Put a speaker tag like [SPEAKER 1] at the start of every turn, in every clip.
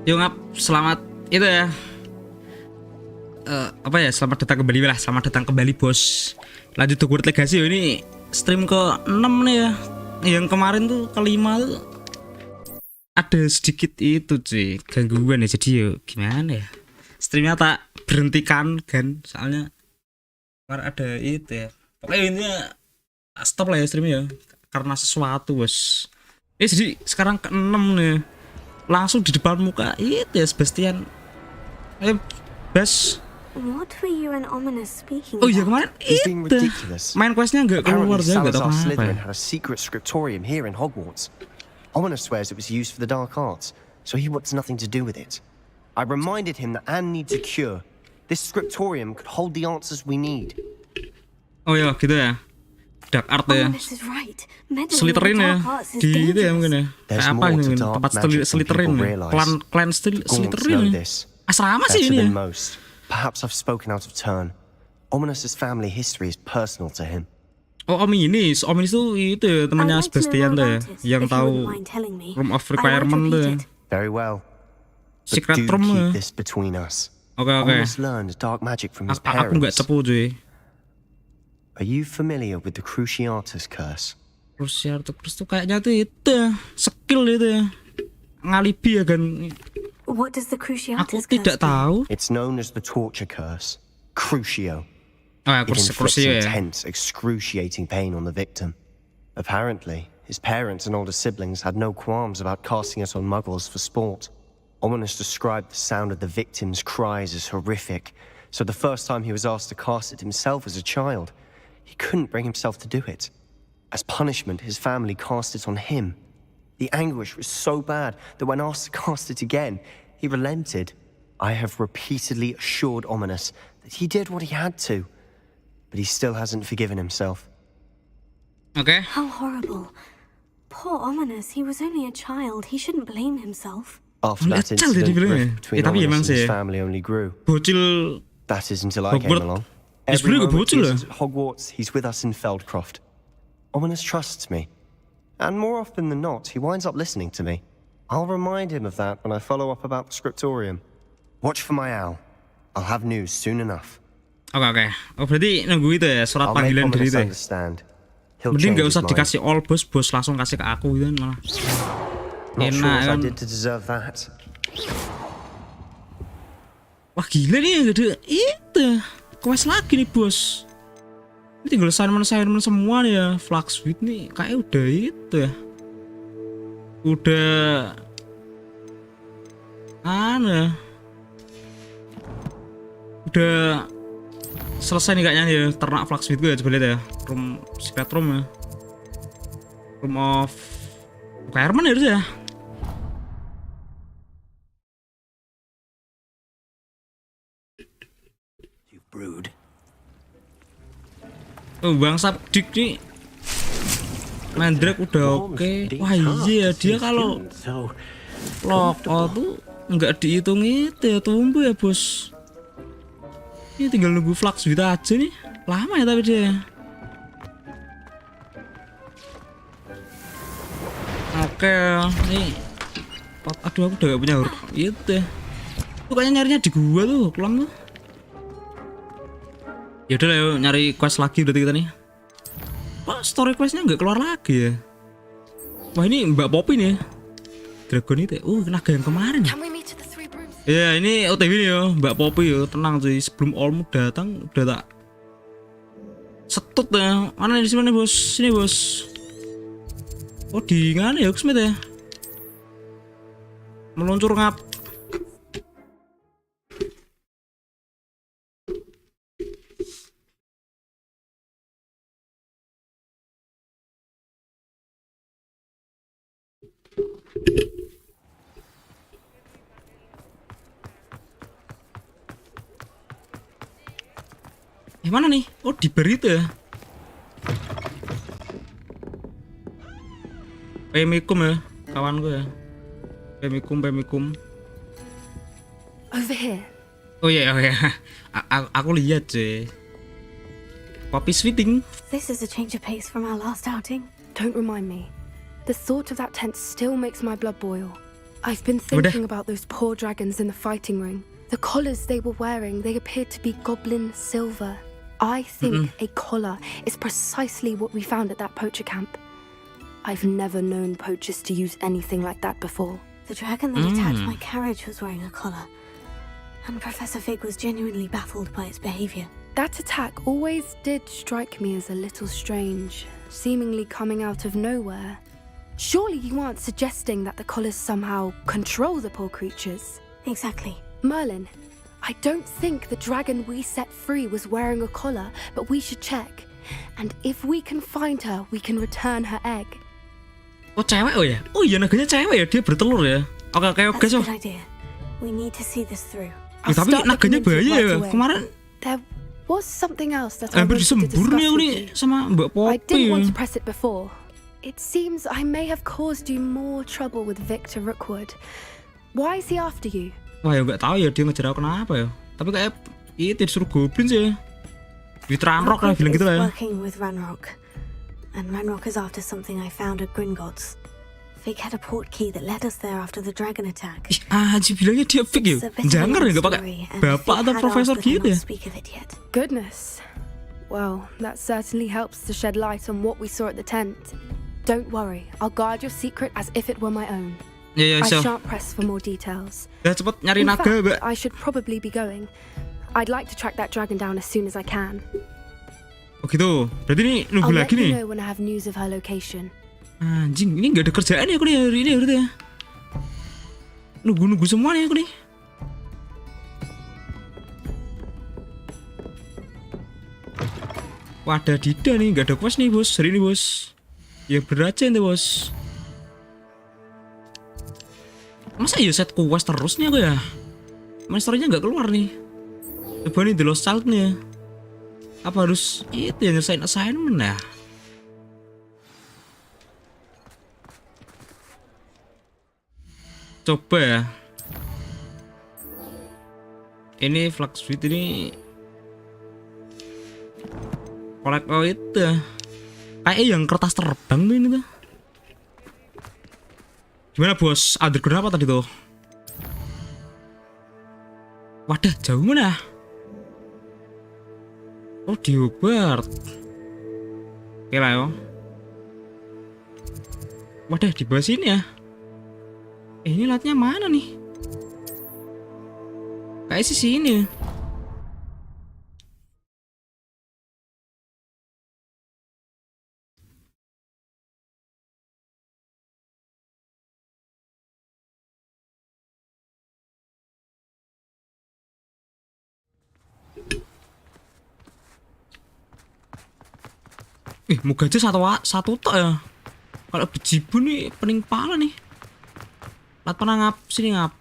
[SPEAKER 1] Yo ngap, selamat itu ya. Apa ya? Selamat datang kembali lah. Selamat datang kembali bos. Lanjut Hogwarts Legacy. Ini stream ke-6 nih ya. Yang kemarin tuh ke-5 tuh ada sedikit itu cuy, gangguan ya. Jadi yo gimana ya? Streamnya tak berhentikan kan, soalnya kemarin ada itu ya. Pokoknya intinya stop lah ya streamnya ya, karena sesuatu bos. Jadi sekarang ke-6 nih. Langsung di depan muka itu ya Sebastian. Bas.
[SPEAKER 2] What were you and Ominous speaking
[SPEAKER 1] Oh iya
[SPEAKER 2] about?
[SPEAKER 1] kemarin itu main questnya nggak keluar juga, nggak tahu kenapa ya.
[SPEAKER 3] Had a secret scriptorium here in Hogwarts. Ominous swears it was used for the dark arts, so he wants nothing to do with it. I reminded him that Anne needs a cure. This scriptorium could hold the answers we need.
[SPEAKER 1] Oh ya gitu ya. Dark art ya.
[SPEAKER 2] Ominous is right. Meddling
[SPEAKER 1] Seliterin
[SPEAKER 2] with the
[SPEAKER 1] ya.
[SPEAKER 2] dark arts is
[SPEAKER 1] Di itu ya
[SPEAKER 2] dangerous.
[SPEAKER 1] mungkin ya. Kayak apa ini mungkin tempat seliterin ya. Klan seliterin ya. Asrama sih ini ya.
[SPEAKER 3] Perhaps I've spoken out of turn. Ominous's family history is personal to him.
[SPEAKER 1] Oh Ominis tuh itu ya, temannya Sebastian tuh ya, yang tahu Room of Requirement tuh ya.
[SPEAKER 3] Very well.
[SPEAKER 1] Secret room ya.
[SPEAKER 3] Keep this between us.
[SPEAKER 1] Oke.
[SPEAKER 3] Ominous learned dark magic from his
[SPEAKER 1] Aku nggak
[SPEAKER 3] parents.
[SPEAKER 1] cepu cuy.
[SPEAKER 3] Are you familiar with the Cruciatus curse?
[SPEAKER 1] Terus tuh kayaknya tuh itu ya, skill itu ya, ngalibi ya kan.
[SPEAKER 2] What does the
[SPEAKER 1] Aku
[SPEAKER 2] Cruciatus
[SPEAKER 1] tidak
[SPEAKER 2] curse do?
[SPEAKER 1] tahu.
[SPEAKER 3] It's known as the torture curse. Crucio.
[SPEAKER 1] Oh ya,
[SPEAKER 3] It inflicts
[SPEAKER 1] kursi ya.
[SPEAKER 3] intense, excruciating pain on the victim. Apparently, his parents and older siblings had no qualms about casting us on muggles for sport. Ominous described the sound of the victim's cries as horrific, so the first time he was asked to cast it himself as a child, he couldn't bring himself to do it. As punishment, his family cast it on him. The anguish was so bad that when asked to cast it again, he relented. I have repeatedly assured Ominous that he did what he had to, but he still hasn't forgiven himself.
[SPEAKER 1] Oke.
[SPEAKER 2] How horrible. Poor Ominous, he was only a child. He shouldn't blame himself.
[SPEAKER 3] After that
[SPEAKER 1] Kecil dia
[SPEAKER 3] incident,
[SPEAKER 1] dibilang ya.
[SPEAKER 3] rift between
[SPEAKER 1] Tapi emang
[SPEAKER 3] Ominous and
[SPEAKER 1] sih
[SPEAKER 3] his family only grew.
[SPEAKER 1] bocil.
[SPEAKER 3] That is until I came
[SPEAKER 1] Hogwarts.
[SPEAKER 3] along.
[SPEAKER 1] Is
[SPEAKER 3] Every
[SPEAKER 1] pretty good
[SPEAKER 3] moment
[SPEAKER 1] bocil,
[SPEAKER 3] he's at Hogwarts, he's with us in Feldcroft. Ominous trusts me. And more often than not, he winds up listening to me. I'll remind him of that when I follow up about the scriptorium. Watch for my owl. I'll have news soon enough.
[SPEAKER 1] Oke. Oh berarti nunggu itu ya, surat
[SPEAKER 3] I'll make
[SPEAKER 1] panggilan dari
[SPEAKER 3] Ominous
[SPEAKER 1] itu ya.
[SPEAKER 3] understand. He'll
[SPEAKER 1] Mending
[SPEAKER 3] change
[SPEAKER 1] nggak
[SPEAKER 3] his
[SPEAKER 1] usah
[SPEAKER 3] mind.
[SPEAKER 1] dikasih all bos langsung kasih ke aku gitu kan malah.
[SPEAKER 3] Not sure
[SPEAKER 1] Enak
[SPEAKER 3] what I
[SPEAKER 1] kan.
[SPEAKER 3] did to deserve that.
[SPEAKER 1] Wah gila nih, ada itu quest lagi nih bos. Ini tinggal assignment semua nih ya. Fluxwit nih kayak udah itu ya. Udah ya. Udah selesai nih kayaknya ya. Ternak Fluxwit gue ya, coba lihat ya. Secret room ya. Room of Requirement ya harus ya.
[SPEAKER 3] Brood.
[SPEAKER 1] Oh Bang Sabdik nih Mandrake udah oke. Wah iya dia kalau loko tuh nggak dihitung itu ya, tumbuh ya bos. Ini tinggal nunggu Fluxwit aja nih. Lama ya tapi dia. Oke nih. Aduh aku udah gak punya huruf itu ya. Tuh kayaknya nyarinya di gua tuh kelam tuh. Yaudah lah yuk nyari quest lagi berarti kita nih. Kok story questnya nggak keluar lagi ya? Wah ini Mbak Poppy nih. Dragon itu ya. Naga yang kemarin ya. Ya ini OTW nih ya Mbak Poppy ya. Tenang cuy, sebelum Olmu datang udah tak setut ya. Mana di sini bos? Sini bos. Oh di mana ya Hogsmeade ya? Meluncur ngap. Mana nih? Oh di berita ya. Pemikum ya, kawan gue ya. Pemikum.
[SPEAKER 2] Over here.
[SPEAKER 1] Oh iya. Aku lihat sih. Poppy sweeting.
[SPEAKER 2] This is a change of pace from our last outing.
[SPEAKER 4] Don't remind me. The thought of that tent still makes my blood boil. I've been thinking about those poor dragons in the fighting ring. The collars they were wearing, they appeared to be goblin silver. I think a collar is precisely what we found at that poacher camp. I've never known poachers to use anything like that before.
[SPEAKER 2] The dragon that attacked my carriage was wearing a collar, and Professor Fig was genuinely baffled by its behavior.
[SPEAKER 4] That attack always did strike me as a little strange, seemingly coming out of nowhere. Surely you aren't suggesting that the collars somehow control the poor creatures?
[SPEAKER 2] Exactly.
[SPEAKER 4] Merlin, I don't think the dragon we set free was wearing a collar, but we should check. And if we can find her, we can return her egg.
[SPEAKER 1] Oh cewek ya? Oh iya naganya cewek ya, dia bertelur ya. Oke
[SPEAKER 2] That's
[SPEAKER 1] so.
[SPEAKER 2] a good idea. We need to see this through.
[SPEAKER 4] I'll
[SPEAKER 1] Tapi
[SPEAKER 4] start
[SPEAKER 1] naganya
[SPEAKER 4] looking into it
[SPEAKER 1] bahaya
[SPEAKER 4] right
[SPEAKER 1] ya.
[SPEAKER 4] away.
[SPEAKER 1] Kemarin
[SPEAKER 4] There was something else that I
[SPEAKER 1] hampir
[SPEAKER 4] wanted to
[SPEAKER 1] disembur
[SPEAKER 4] discuss
[SPEAKER 1] nih aku
[SPEAKER 4] with
[SPEAKER 1] nih
[SPEAKER 4] you.
[SPEAKER 1] sama Mbak
[SPEAKER 4] I didn't
[SPEAKER 1] Poppy.
[SPEAKER 4] want to press it before. It seems I may have caused you more trouble with Victor Rookwood. Why is he after you?
[SPEAKER 1] Wah ya nggak tahu ya dia ngejar aku kenapa ya. Tapi kayak itu disuruh goblin sih ya. Di Ranrock lah
[SPEAKER 2] Rookwood
[SPEAKER 1] bilang gitu
[SPEAKER 2] is
[SPEAKER 1] lah ya.
[SPEAKER 2] working with Ranrock, and Ranrock is after something I found at Gringotts. Fig had a port key that led us there after the dragon attack.
[SPEAKER 1] Ih, Aji bilangnya dia fake ya.
[SPEAKER 2] It's a bit of a
[SPEAKER 1] Jangan ya
[SPEAKER 2] long
[SPEAKER 1] nggak pakai
[SPEAKER 2] story, and
[SPEAKER 1] bapak
[SPEAKER 2] Fig
[SPEAKER 1] atau
[SPEAKER 2] had
[SPEAKER 1] profesor
[SPEAKER 2] asked that I
[SPEAKER 1] gitu ya.
[SPEAKER 2] not speak of it yet.
[SPEAKER 4] Goodness. Well, that certainly helps to shed light on what we saw at the tent. Don't worry, I'll guard your secret as if it were my own.
[SPEAKER 1] Ya
[SPEAKER 4] I
[SPEAKER 1] so.
[SPEAKER 4] shan't press for more details.
[SPEAKER 1] Ya cepet nyari
[SPEAKER 4] In
[SPEAKER 1] naga
[SPEAKER 4] fact,
[SPEAKER 1] Mbak.
[SPEAKER 4] I should probably be going. I'd like to track that dragon down as soon as I can.
[SPEAKER 1] Oh gitu. Berarti ini nunggu
[SPEAKER 4] I'll let
[SPEAKER 1] lagi
[SPEAKER 4] you
[SPEAKER 1] nih.
[SPEAKER 4] know when I have news of her location.
[SPEAKER 1] Anjing, ini nggak ada kerjaan ya aku nih hari ini ya berarti ya. Nunggu semua nih aku nih. Wadah Dida nih, nggak ada quest nih bos hari ini bos. Ya beraja nih bos. Masa ya set quest terus nih aku ya? Monsternya nggak keluar nih. Coba nih The Lost Child nih ya. Apa harus itu ya nyelesain assignment ya? Coba ya. Ini Flux Suite ini kolek itu ya. Kayak yang kertas terbang tuh ini tuh. Gimana bos? Underground apa tadi tuh? Wadah jauh mana? Oh di Hogwarts. Oke lah yo. Wadah di bawah sini ya. Ini latnya mana nih? Kayak sih sini. Moga aja satu tok ya. Kalau bejibun nih pening pala nih. Lat pernah ngap sini ngap.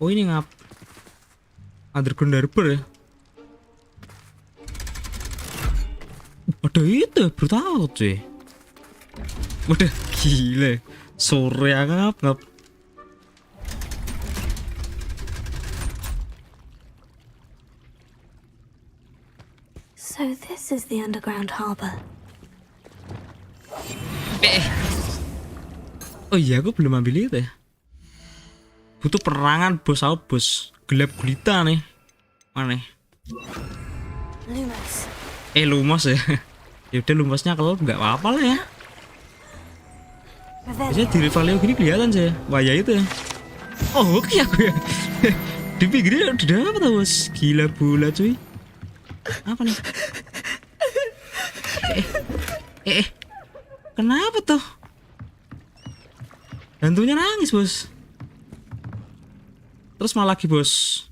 [SPEAKER 1] Oh ini ngap. Underground Harbor ya. Ada itu brutal cuy. Waduh gila. Sore ngap.
[SPEAKER 2] So this is the underground harbor.
[SPEAKER 1] Oh iya aku belum ambil itu ya. Butuh perangan bos out bos. Gelap gulita nih. Mana nih?
[SPEAKER 2] Lumos.
[SPEAKER 1] Lumos ya. Yaudah Lumosnya kalau nggak apa-apa lah ya. Biasanya di rivalnya gini kelihatan sih. Wah ya itu ya. Oh oke aku ya. Dipikirnya udah apa tau bos. Gila bola cuy. Apa nih? Kenapa tuh? Hantunya nangis bos. Terus malah lagi bos.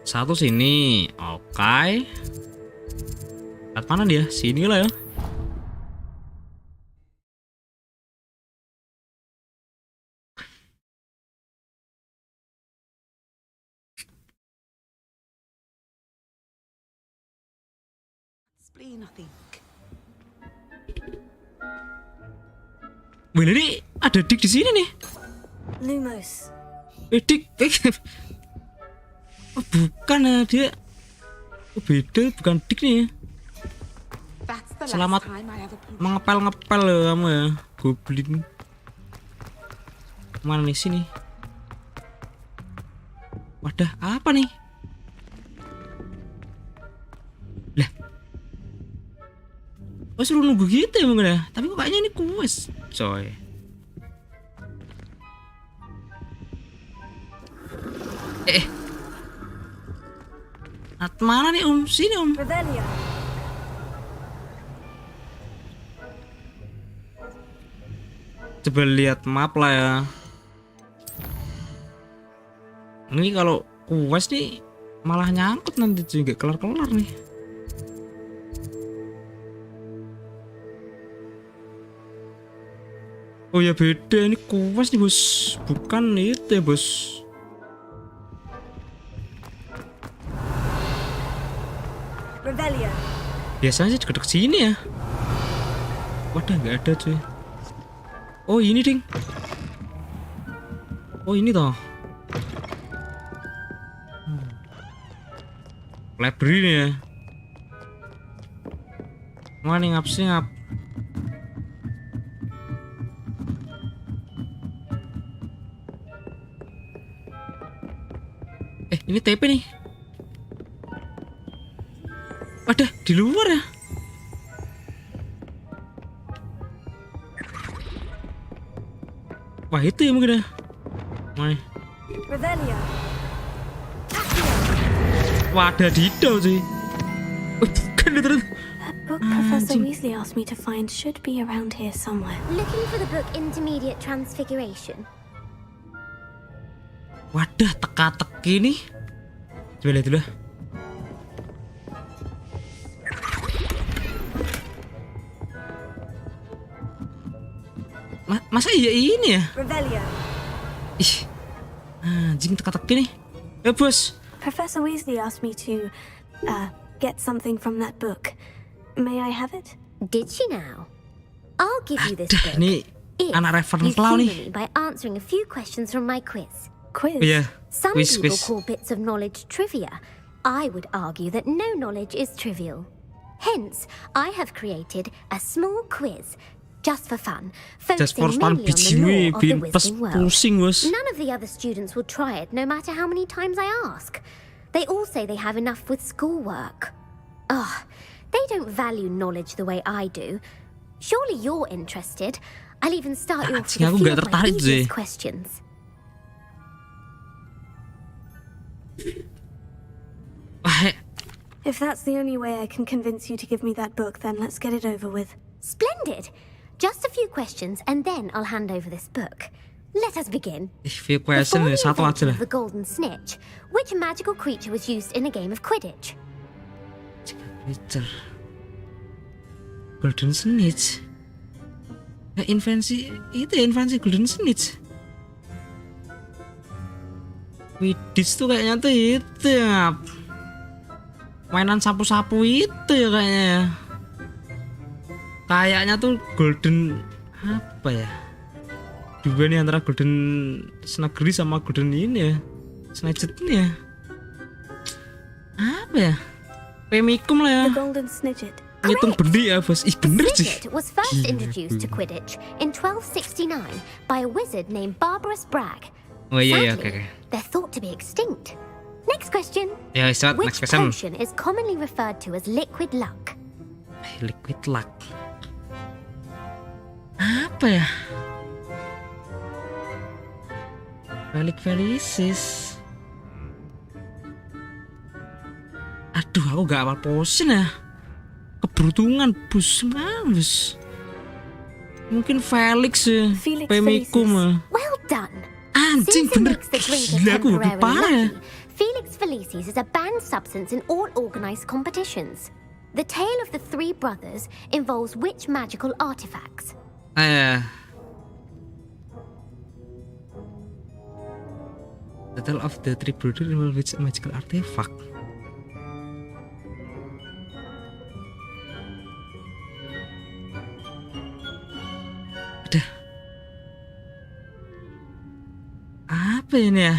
[SPEAKER 1] Satu sini. Oke. Lihat mana dia? Sini lah ya.
[SPEAKER 5] Spleen, I think.
[SPEAKER 1] Wih ini ada Dik di sini nih.
[SPEAKER 2] Lumos.
[SPEAKER 1] Dik. Oh, bukan ya dia. Oh, beda bukan Dik nih.
[SPEAKER 5] That's
[SPEAKER 1] Selamat mengepel-ngepel ya kamu ya, goblin. Mana nih sini? Wadah, apa nih? Lah. Oh, suruh nunggu gitu ya mungkin ya. Tapi kok kayaknya ini kuis, coy. Mana nih Om? Sini Om.
[SPEAKER 2] Revelio.
[SPEAKER 1] Coba lihat map lah ya. Ini kalau kuas nih malah nyangkut nanti cuy, nggak kelar-kelar nih. Oh ya beda, ini kuas nih bos, bukan itu ya bos.
[SPEAKER 2] Revelio.
[SPEAKER 1] Biasanya sih deket sini ya. Wadah, nggak ada cuy. Oh ini ding. Oh ini toh. Library nih ya. Mana ngap sih ngap. Ini TP nih. Wadah, di luar ya. Wah itu ya mungkin ya. Mana?
[SPEAKER 2] Revelio.
[SPEAKER 1] Wadah didau sih. Bukan itu.
[SPEAKER 2] That book Professor Weasley asked me to find should be around here somewhere.
[SPEAKER 5] Looking for the book Intermediate Transfiguration.
[SPEAKER 1] Wadah, teka-teki nih. Coba lihat dulu. Masa iya ini ya?
[SPEAKER 2] Revelio.
[SPEAKER 1] Ih, anjing teka-teki nih. Bos.
[SPEAKER 2] Professor Weasley asked me to get something from that book. May I have it?
[SPEAKER 5] Did she now? I'll give you this
[SPEAKER 1] Dah,
[SPEAKER 5] book.
[SPEAKER 1] ini
[SPEAKER 5] If
[SPEAKER 1] anak
[SPEAKER 5] you
[SPEAKER 1] Ravenclaw
[SPEAKER 5] humour
[SPEAKER 1] nih.
[SPEAKER 5] me by answering a few questions from my quiz.
[SPEAKER 2] Quiz.
[SPEAKER 1] Oh iya,
[SPEAKER 5] Some
[SPEAKER 1] quiz.
[SPEAKER 5] people call bits of knowledge trivia. I would argue that no knowledge is trivial. Hence, I have created a small quiz just for fun,
[SPEAKER 1] Just for
[SPEAKER 5] focusing
[SPEAKER 1] fun,
[SPEAKER 5] mainly on the
[SPEAKER 1] biji
[SPEAKER 5] lore of the
[SPEAKER 1] bikin pas
[SPEAKER 5] Wizarding World.
[SPEAKER 1] pusing bos.
[SPEAKER 5] None of the other students will try it, no matter how many times I ask. They all say they have enough with schoolwork. Ugh, they don't value knowledge the way I do. Surely you're interested. I'll even start you off
[SPEAKER 1] Anjing,
[SPEAKER 5] with a
[SPEAKER 1] aku
[SPEAKER 5] few
[SPEAKER 1] nggak
[SPEAKER 5] of my
[SPEAKER 1] tertarik, Zee.
[SPEAKER 5] easiest questions.
[SPEAKER 1] Wah,
[SPEAKER 2] If that's the only way I can convince you to give me that book, then let's get it over with.
[SPEAKER 5] Splendid! Just a few questions and then I'll hand over this book. Let us begin.
[SPEAKER 1] view question
[SPEAKER 5] Before
[SPEAKER 1] ya,
[SPEAKER 5] the
[SPEAKER 1] satu aja
[SPEAKER 5] invention
[SPEAKER 1] lah.
[SPEAKER 5] of the golden snitch, which magical creature was used in a game of Quidditch?
[SPEAKER 1] Creature. Golden Snitch. Ya, invensi itu ya, invensi Golden Snitch. Quidditch tuh kayaknya tuh itu ya. Mainan sapu-sapu itu ya kayaknya ya. Kayaknya tuh Golden apa ya? Dua nih antara Golden Snuggery sama Golden ini ya. Snatched ini ya. Apa ya? Pemikum lah ya.
[SPEAKER 2] The Golden Snidget.
[SPEAKER 1] Ngitung benih ya bos. Ih bener
[SPEAKER 5] The
[SPEAKER 1] sih.
[SPEAKER 5] snidget was first introduced to Quidditch in 1269 by a wizard named Barbarous Bragg.
[SPEAKER 1] Oh iya iya oke
[SPEAKER 5] Sadly,
[SPEAKER 1] oke.
[SPEAKER 5] they're thought to be extinct. Next question.
[SPEAKER 1] Ya istirahat
[SPEAKER 5] Which
[SPEAKER 1] next question.
[SPEAKER 5] potion is commonly referred to as liquid luck?
[SPEAKER 1] Liquid luck. Apa ya? Balik Felicis. Aduh, aku gak hafal potion ya. Keberuntungan bus, bos. Mungkin Felix ya.
[SPEAKER 2] Felix
[SPEAKER 1] Pemikum
[SPEAKER 2] Felicis.
[SPEAKER 1] ya.
[SPEAKER 5] Well done.
[SPEAKER 1] Anjing
[SPEAKER 5] Since it
[SPEAKER 1] bener.
[SPEAKER 5] makes the drink
[SPEAKER 1] Gila aku lebih
[SPEAKER 5] temporarily
[SPEAKER 1] parah ya.
[SPEAKER 5] lucky, Felix Felicis is a banned substance in all organized competitions. The tale of the three brothers involves which magical artifacts?
[SPEAKER 1] The Tale of the Three Brothers involves which magical artifact? Ada. Apa ini ya?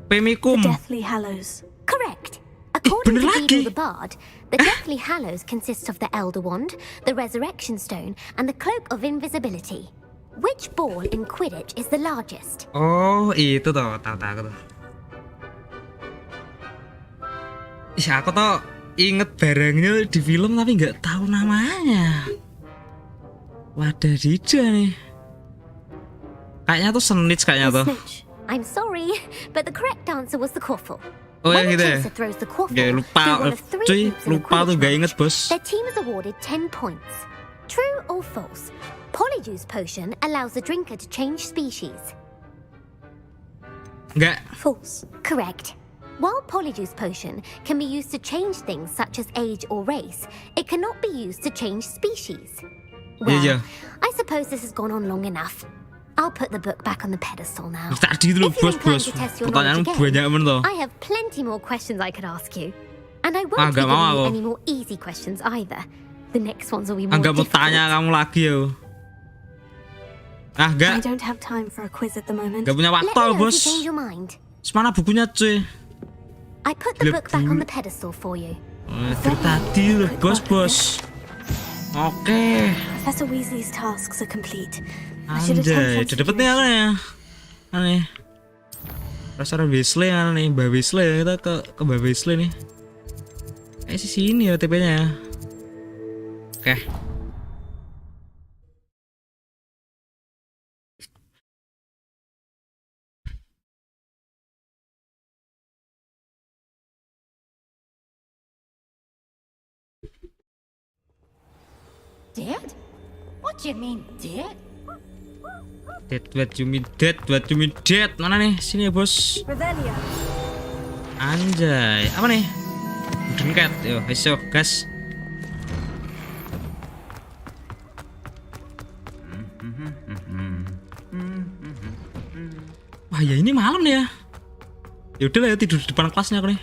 [SPEAKER 1] Pemikum.
[SPEAKER 2] The Deathly Hallows.
[SPEAKER 5] Correct. A According
[SPEAKER 1] bener
[SPEAKER 5] to
[SPEAKER 1] lagi.
[SPEAKER 5] Beedle the Bard, the Deathly Hallows consists of the Elder Wand, the Resurrection Stone, and the Cloak of Invisibility. Which ball in Quidditch is the largest?
[SPEAKER 1] Oh, itu toh, tahu aku tuh. Ya aku tuh inget barangnya di film tapi nggak tahu namanya. Wadah dija nih. Kayaknya tuh snitch kayaknya tuh.
[SPEAKER 2] Snitch.
[SPEAKER 5] I'm sorry, but the correct answer was the quaffle.
[SPEAKER 1] Oh ya
[SPEAKER 5] When a
[SPEAKER 1] gitu ya.
[SPEAKER 5] chaser throws the quaffle
[SPEAKER 1] Ya lupa,
[SPEAKER 5] through one of three
[SPEAKER 1] cuy,
[SPEAKER 5] hoops in a
[SPEAKER 1] lupa tuh
[SPEAKER 5] Quidditch
[SPEAKER 1] gak inget
[SPEAKER 5] match,
[SPEAKER 1] bos.
[SPEAKER 5] their team is awarded 10 points. True or false? Polyjuice potion allows the drinker to change species.
[SPEAKER 1] Enggak.
[SPEAKER 2] False.
[SPEAKER 5] Correct. While Polyjuice potion can be used to change things such as age or race, it cannot be used to change species. Well,
[SPEAKER 1] Iya.
[SPEAKER 5] I suppose this has gone on long enough. I'll put the book back on the pedestal now.
[SPEAKER 1] Tadi itu loh
[SPEAKER 5] If you're inclined
[SPEAKER 1] bos.
[SPEAKER 5] to test your
[SPEAKER 1] Pertanyaan
[SPEAKER 5] knowledge
[SPEAKER 1] banyak
[SPEAKER 5] again,
[SPEAKER 1] men toh.
[SPEAKER 5] I have plenty more questions I could ask you. And I won't
[SPEAKER 1] Ah,
[SPEAKER 5] be
[SPEAKER 1] nggak
[SPEAKER 5] giving
[SPEAKER 1] mau
[SPEAKER 5] you
[SPEAKER 1] aku.
[SPEAKER 5] any more easy questions either. The next ones will be more
[SPEAKER 1] Enggak mau
[SPEAKER 5] difficult.
[SPEAKER 1] tanya kamu lagi yo. Ah,
[SPEAKER 2] I
[SPEAKER 1] enggak.
[SPEAKER 2] don't have time for a quiz at the moment.
[SPEAKER 1] Enggak punya
[SPEAKER 5] Let
[SPEAKER 1] waktu
[SPEAKER 5] me know if
[SPEAKER 1] bos.
[SPEAKER 5] you change your mind.
[SPEAKER 1] Semana bukunya cuy.
[SPEAKER 5] I put the
[SPEAKER 1] Gila,
[SPEAKER 5] book back on
[SPEAKER 1] bulu.
[SPEAKER 5] the pedestal for you.
[SPEAKER 1] Dari tadi loh bos. Oke.
[SPEAKER 2] Professor Weasley's tasks are complete. I should attend
[SPEAKER 1] Anjay, udah dapet nih
[SPEAKER 2] concentration.
[SPEAKER 1] aneh ya. Aneh. Restoran Weasley aneh nih, Mbak Weasley ya, kita ke Mbak Weasley nih. Sih sini ya TP-nya ya. Oke.
[SPEAKER 6] Dead? What do you mean, dead?
[SPEAKER 1] Dead, what you mean dead, what you mean dead. Mana nih? Sini ya bos.
[SPEAKER 2] Revelio.
[SPEAKER 1] Anjay, apa nih? Wooden cat, yo, ayo gas. Wah ya ini malam nih ya. Ya udah lah ya, tidur di depan kelasnya aku nih.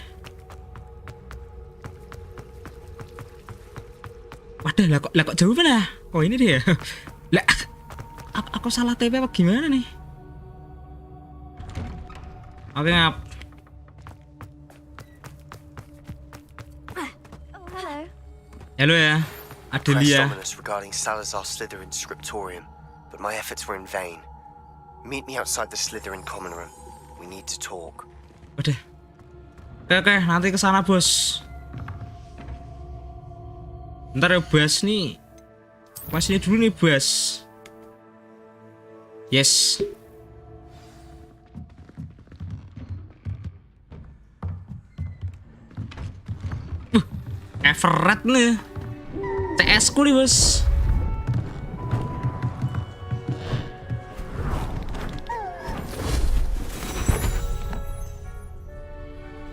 [SPEAKER 1] Wadah lah kok jauh mana? Oh ini dia. Lah aku salah TP apa gimana nih? Oke ngap. Halo ya,
[SPEAKER 3] Pressed
[SPEAKER 1] Adelia.
[SPEAKER 3] ominous regarding Salazar Slytherin's scriptorium, but my efforts were in vain. Meet me outside the Slytherin common room. We need to talk.
[SPEAKER 1] Udah. Oke, nanti ke sana bos. Ntar ya bos nih. Masih dulu nih bos. Yes. Everett nih. CS ku nih bos.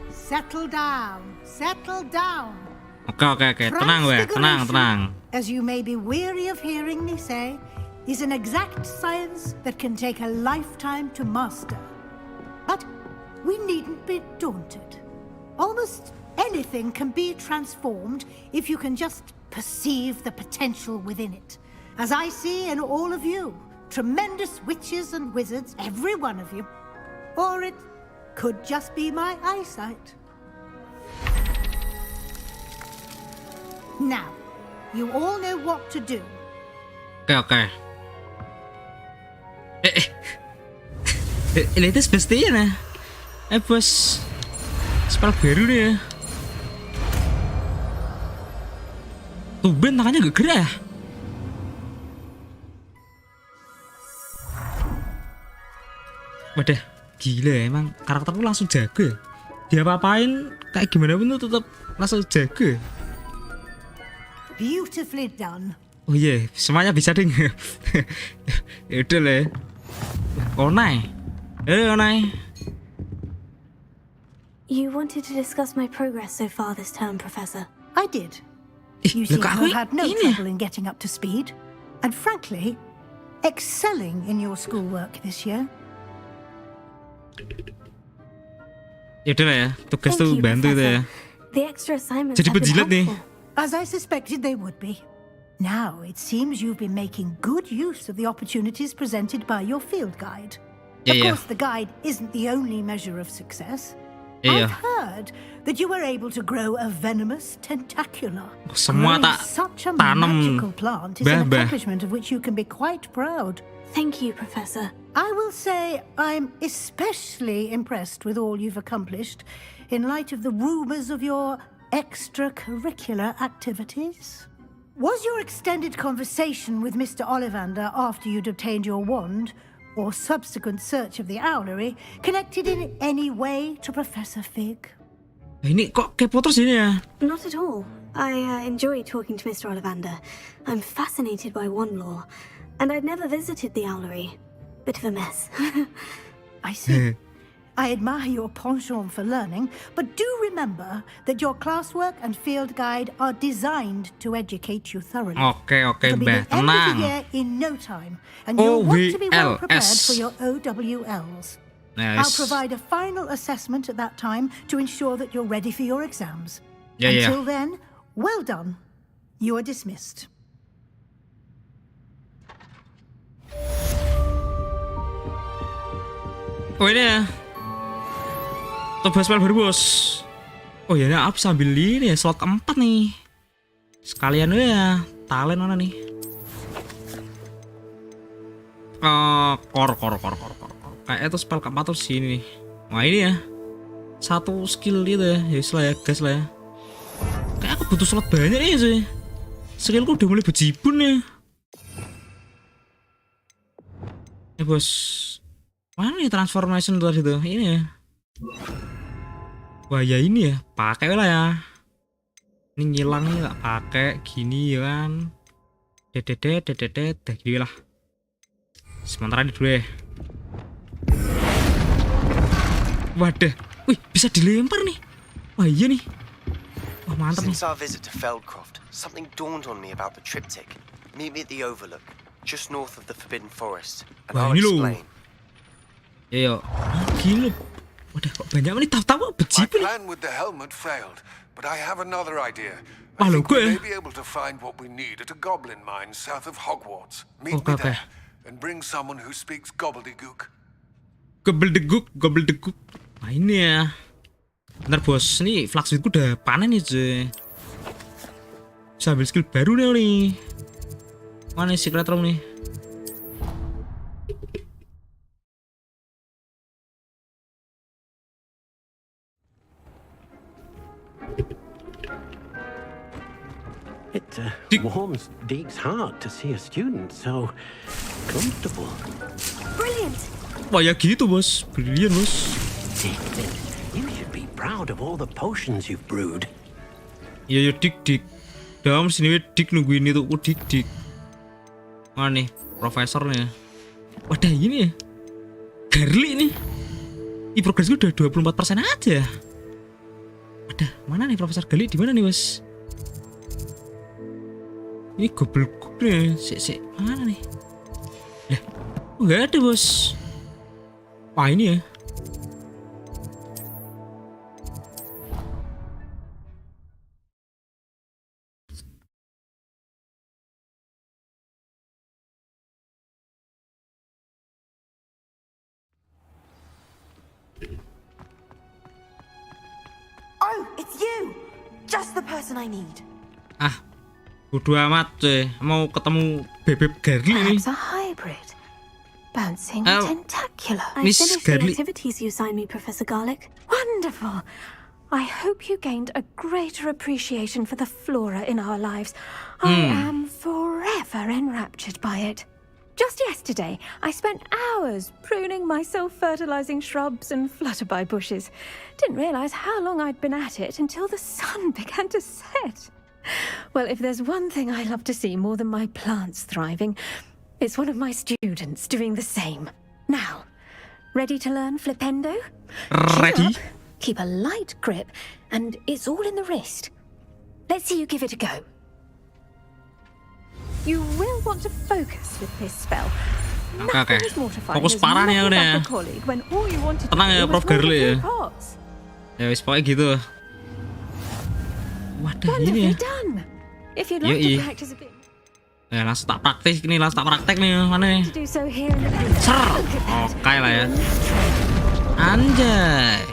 [SPEAKER 7] Settle down, settle down.
[SPEAKER 1] Oke. Tenang weh, tenang.
[SPEAKER 7] Transfiguration, as you may be weary of hearing me say, is an exact science that can take a lifetime to master. But we needn't be daunted. Almost anything can be transformed if you can just perceive the potential within it. As I see in all of you, tremendous witches and wizards, every one of you. Or it could just be my eyesight. Now, you all know what to do.
[SPEAKER 1] Oke. Ini itu sebestinya nah. Bos. Spell baru nih ya. Tumben tangannya gak gerak ya. Wadah, gila emang karakterku langsung jaga. Dia apa-apain kayak gimana pun tuh tetap langsung jaga.
[SPEAKER 7] Beautifully done.
[SPEAKER 1] Oh iya, semuanya bisa ding. Ya udah lah. Onai. Onai.
[SPEAKER 2] You wanted to discuss my progress so far this term, Professor.
[SPEAKER 7] I did. You seem
[SPEAKER 1] look,
[SPEAKER 7] to
[SPEAKER 1] aku
[SPEAKER 7] have had no
[SPEAKER 1] ini.
[SPEAKER 7] trouble in getting up to speed. And frankly, excelling in your schoolwork this year.
[SPEAKER 1] Ya udah lah ya, tugas tuh bantu itu ya.
[SPEAKER 2] The extra assignments
[SPEAKER 1] Jadi
[SPEAKER 2] have been
[SPEAKER 1] penjilat nih.
[SPEAKER 2] helpful.
[SPEAKER 7] As I suspected they would be. Now, it seems you've been making good use of the opportunities presented by your field guide.
[SPEAKER 1] Yeah,
[SPEAKER 7] Of
[SPEAKER 1] yeah.
[SPEAKER 7] course, the guide isn't the only measure of success.
[SPEAKER 1] Iya.
[SPEAKER 7] I've heard that you were able to grow a venomous tentacula.
[SPEAKER 1] Semua
[SPEAKER 7] Growing
[SPEAKER 1] tak
[SPEAKER 7] such a
[SPEAKER 1] tanam,
[SPEAKER 7] magical plant is an
[SPEAKER 1] bah.
[SPEAKER 7] accomplishment of which you can be quite proud.
[SPEAKER 2] Thank you, Professor.
[SPEAKER 7] I will say I'm especially impressed with all you've accomplished in light of the rumors of your extracurricular activities. Was your extended conversation with Mr. Ollivander after you'd obtained your wand, or subsequent search of the owlery, connected in any way to Professor Fig?
[SPEAKER 1] Ini kok kepo terus ini ya?
[SPEAKER 2] Not at all. I enjoy talking to Mr. Ollivander. I'm fascinated by wand lore, and I'd never visited the owlery. Bit of a mess.
[SPEAKER 7] I see. I admire your penchant for learning, but do remember that your classwork and field guide are designed to educate you thoroughly.
[SPEAKER 1] Oke,
[SPEAKER 7] It'll be
[SPEAKER 1] Mbah,
[SPEAKER 7] the end of the
[SPEAKER 1] tenang.
[SPEAKER 7] year in no time, and you'll want to be well prepared
[SPEAKER 1] OWLS.
[SPEAKER 7] for your OWLs.
[SPEAKER 1] Nah,
[SPEAKER 7] I'll provide a final assessment at that time to ensure that you're ready for your exams.
[SPEAKER 1] Yeah, yeah.
[SPEAKER 7] Until then, well done. You are dismissed.
[SPEAKER 1] Oh ini ya. Coba spell baru bos. Oh ya, ini up sambil ini ya, slot keempat nih. Sekalian ya, talent mana nih? Kor. Kayak itu spell keempat tuh sini nih. Wah ini ya, satu skill gitu ya, lah ya guys lah ya. Kayak aku butuh slot banyak nih sih. Skillku udah mulai bejibun ya. Bos, mana nih transformation tadi tuh? Ini ya. Wah ya ini ya, pakai lah ya. Ini ngilang nih nggak pakai gini ya kan. Dedet, gini lah. Sementara ini dulu ya. Wadah, wih bisa dilempar nih. Wah iya nih. Wah mantap nih.
[SPEAKER 3] Since our visit to Feldcroft, something dawned on me about the triptych. Meet me at the Overlook, just north of the Forbidden Forest, and
[SPEAKER 1] Wah,
[SPEAKER 3] I'll
[SPEAKER 1] ini loh.
[SPEAKER 3] explain.
[SPEAKER 1] Iya, gini loh. Wadah kok banyak nih tahu-tahu
[SPEAKER 8] My
[SPEAKER 1] bejibun nih.
[SPEAKER 8] plan with the helmet failed, but I have another idea.
[SPEAKER 1] Ah,
[SPEAKER 8] I
[SPEAKER 1] lo
[SPEAKER 8] think we
[SPEAKER 1] gue.
[SPEAKER 8] may be able to find what we need at a goblin mine south of Hogwarts. Meet
[SPEAKER 1] Okay,
[SPEAKER 8] me
[SPEAKER 1] okay.
[SPEAKER 8] there, and bring someone who speaks gobbledygook.
[SPEAKER 1] Gobbledeguk. Nah ini ya. Bentar bos, ini flaxweedku udah panen nih cuy. Bisa ambil skill baru nih. Mana nih secret room nih?
[SPEAKER 9] It warms Deke's heart to see a student so comfortable.
[SPEAKER 2] Brilliant!
[SPEAKER 1] Wah ya gitu bos, brilian bos.
[SPEAKER 9] Deke, you should be proud of all the potions you've brewed.
[SPEAKER 1] Iya ya dik. Dalam sini dik nungguin itu dik. Mana nih profesornya? Wadah ini ya. Garli nih. Progresku udah 24% aja. Wadah, mana nih Profesor Garli di mana nih bos? Ini goblok nih, sik mana nih? Lah, nggak ada bos. Wah ini ya.
[SPEAKER 10] Oh, it's you! Just the person I need.
[SPEAKER 1] Ah, bodo amat cuy. Mau ketemu bebek Garli nih.
[SPEAKER 4] Perhaps a hybrid. Bouncing
[SPEAKER 1] Oh.
[SPEAKER 4] tentacular.
[SPEAKER 2] I
[SPEAKER 1] Miss
[SPEAKER 2] finished the
[SPEAKER 1] Garli-
[SPEAKER 2] activities you signed me, Professor Garlick.
[SPEAKER 11] Wonderful. I hope you gained a greater appreciation for the flora in our lives. I am forever enraptured by it. Just yesterday, I spent hours pruning my self-fertilizing shrubs and flutterby bushes. Didn't realize how long I'd been at it until the sun began to set. Well, if there's one thing I love to see more than my plants thriving, it's one of my students doing the same. Now, ready to learn flipendo?
[SPEAKER 1] Ready?
[SPEAKER 11] Chin up, keep a light grip, and it's all in the wrist. Let's see you give it a go. You will want to focus with this spell.
[SPEAKER 1] Oke.
[SPEAKER 11] Nothing is mortifying
[SPEAKER 1] Fokus
[SPEAKER 11] as
[SPEAKER 1] parah nih
[SPEAKER 11] knocking
[SPEAKER 1] udah
[SPEAKER 11] back
[SPEAKER 1] ya.
[SPEAKER 11] a colleague when all you wanted to
[SPEAKER 1] Tenang
[SPEAKER 11] do
[SPEAKER 1] ya,
[SPEAKER 11] was
[SPEAKER 1] Prof.
[SPEAKER 11] win a
[SPEAKER 1] Garli
[SPEAKER 11] few
[SPEAKER 1] ya.
[SPEAKER 11] pots.
[SPEAKER 1] Ya wis pokoknya gitu. Wadah ini ya.
[SPEAKER 11] Wonderfully done. If you'd like
[SPEAKER 1] Yoi.
[SPEAKER 11] to practice a bit,
[SPEAKER 1] Ya langsung tak praktek nih, mana nih?
[SPEAKER 11] to do so here in the video.
[SPEAKER 1] Ser.
[SPEAKER 11] Look at that.
[SPEAKER 1] Oke lah ya. Anjay.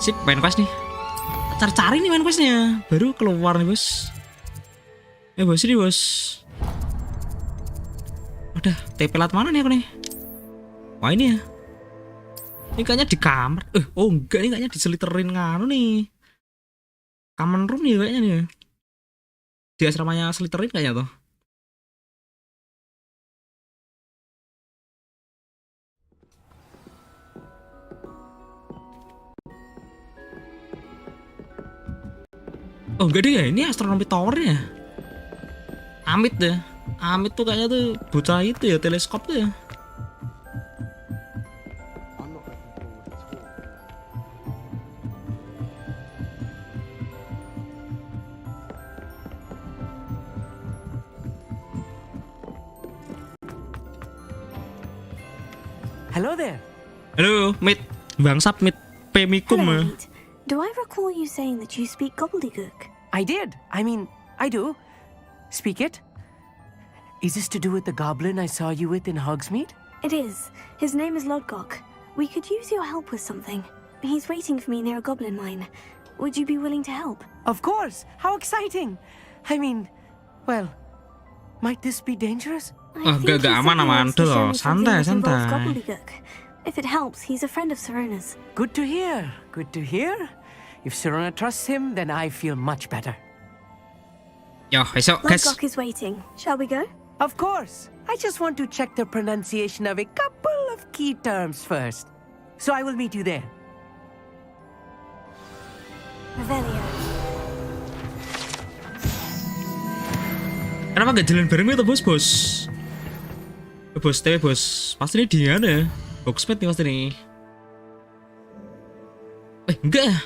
[SPEAKER 1] Sip, main quest nih. Cari-cari nih main questnya. Baru keluar nih bos. Bos ini bos. Udah, TP lat mana nih aku nih? Wah ini ya. Ini kayaknya di kamar. Oh enggak, ini kayaknya diseliterin nganu nih. Common room nih kayaknya nih. Di asramanya seliterin kayaknya tuh. Oh enggak deh ya, ini astronomi tower ya. Amit deh. Amit tuh kayaknya tuh bocah itu ya, teleskop tuh ya.
[SPEAKER 12] Hello there.
[SPEAKER 1] Halo, Mit. Bangsat Mit. Pemikum.
[SPEAKER 2] Hello, mate. Do I recall you saying that you speak gobbledygook?
[SPEAKER 12] I did. I mean, I do. Speak it. Is this to do with the goblin I saw you with in Hogsmeade?
[SPEAKER 2] It is. His name is Lodgok. We could use your help with something. He's waiting for me near a goblin mine. Would you be willing to help?
[SPEAKER 12] Of course. How exciting. I mean, well, might this be dangerous?
[SPEAKER 2] I think
[SPEAKER 1] gak
[SPEAKER 2] he
[SPEAKER 1] aman
[SPEAKER 2] simply wants to show
[SPEAKER 1] tuh.
[SPEAKER 2] me something
[SPEAKER 1] Santai,
[SPEAKER 2] that involves
[SPEAKER 1] santai.
[SPEAKER 2] gobbledygook. If it helps, he's a friend of Serona's.
[SPEAKER 12] Good to hear. Good to hear. If Serona trusts him, then I feel much better.
[SPEAKER 1] Yo, besok guys.
[SPEAKER 2] Lodgok is waiting. Shall we go?
[SPEAKER 12] Of course. I just want to check the pronunciation of a couple of key terms first. So I will meet you there.
[SPEAKER 2] Revelio.
[SPEAKER 1] Kenapa gak jalan bareng itu bos? Bos, TV bos. Pasti ini dia nih. Boxpad nih pasti nih. Enggak ya.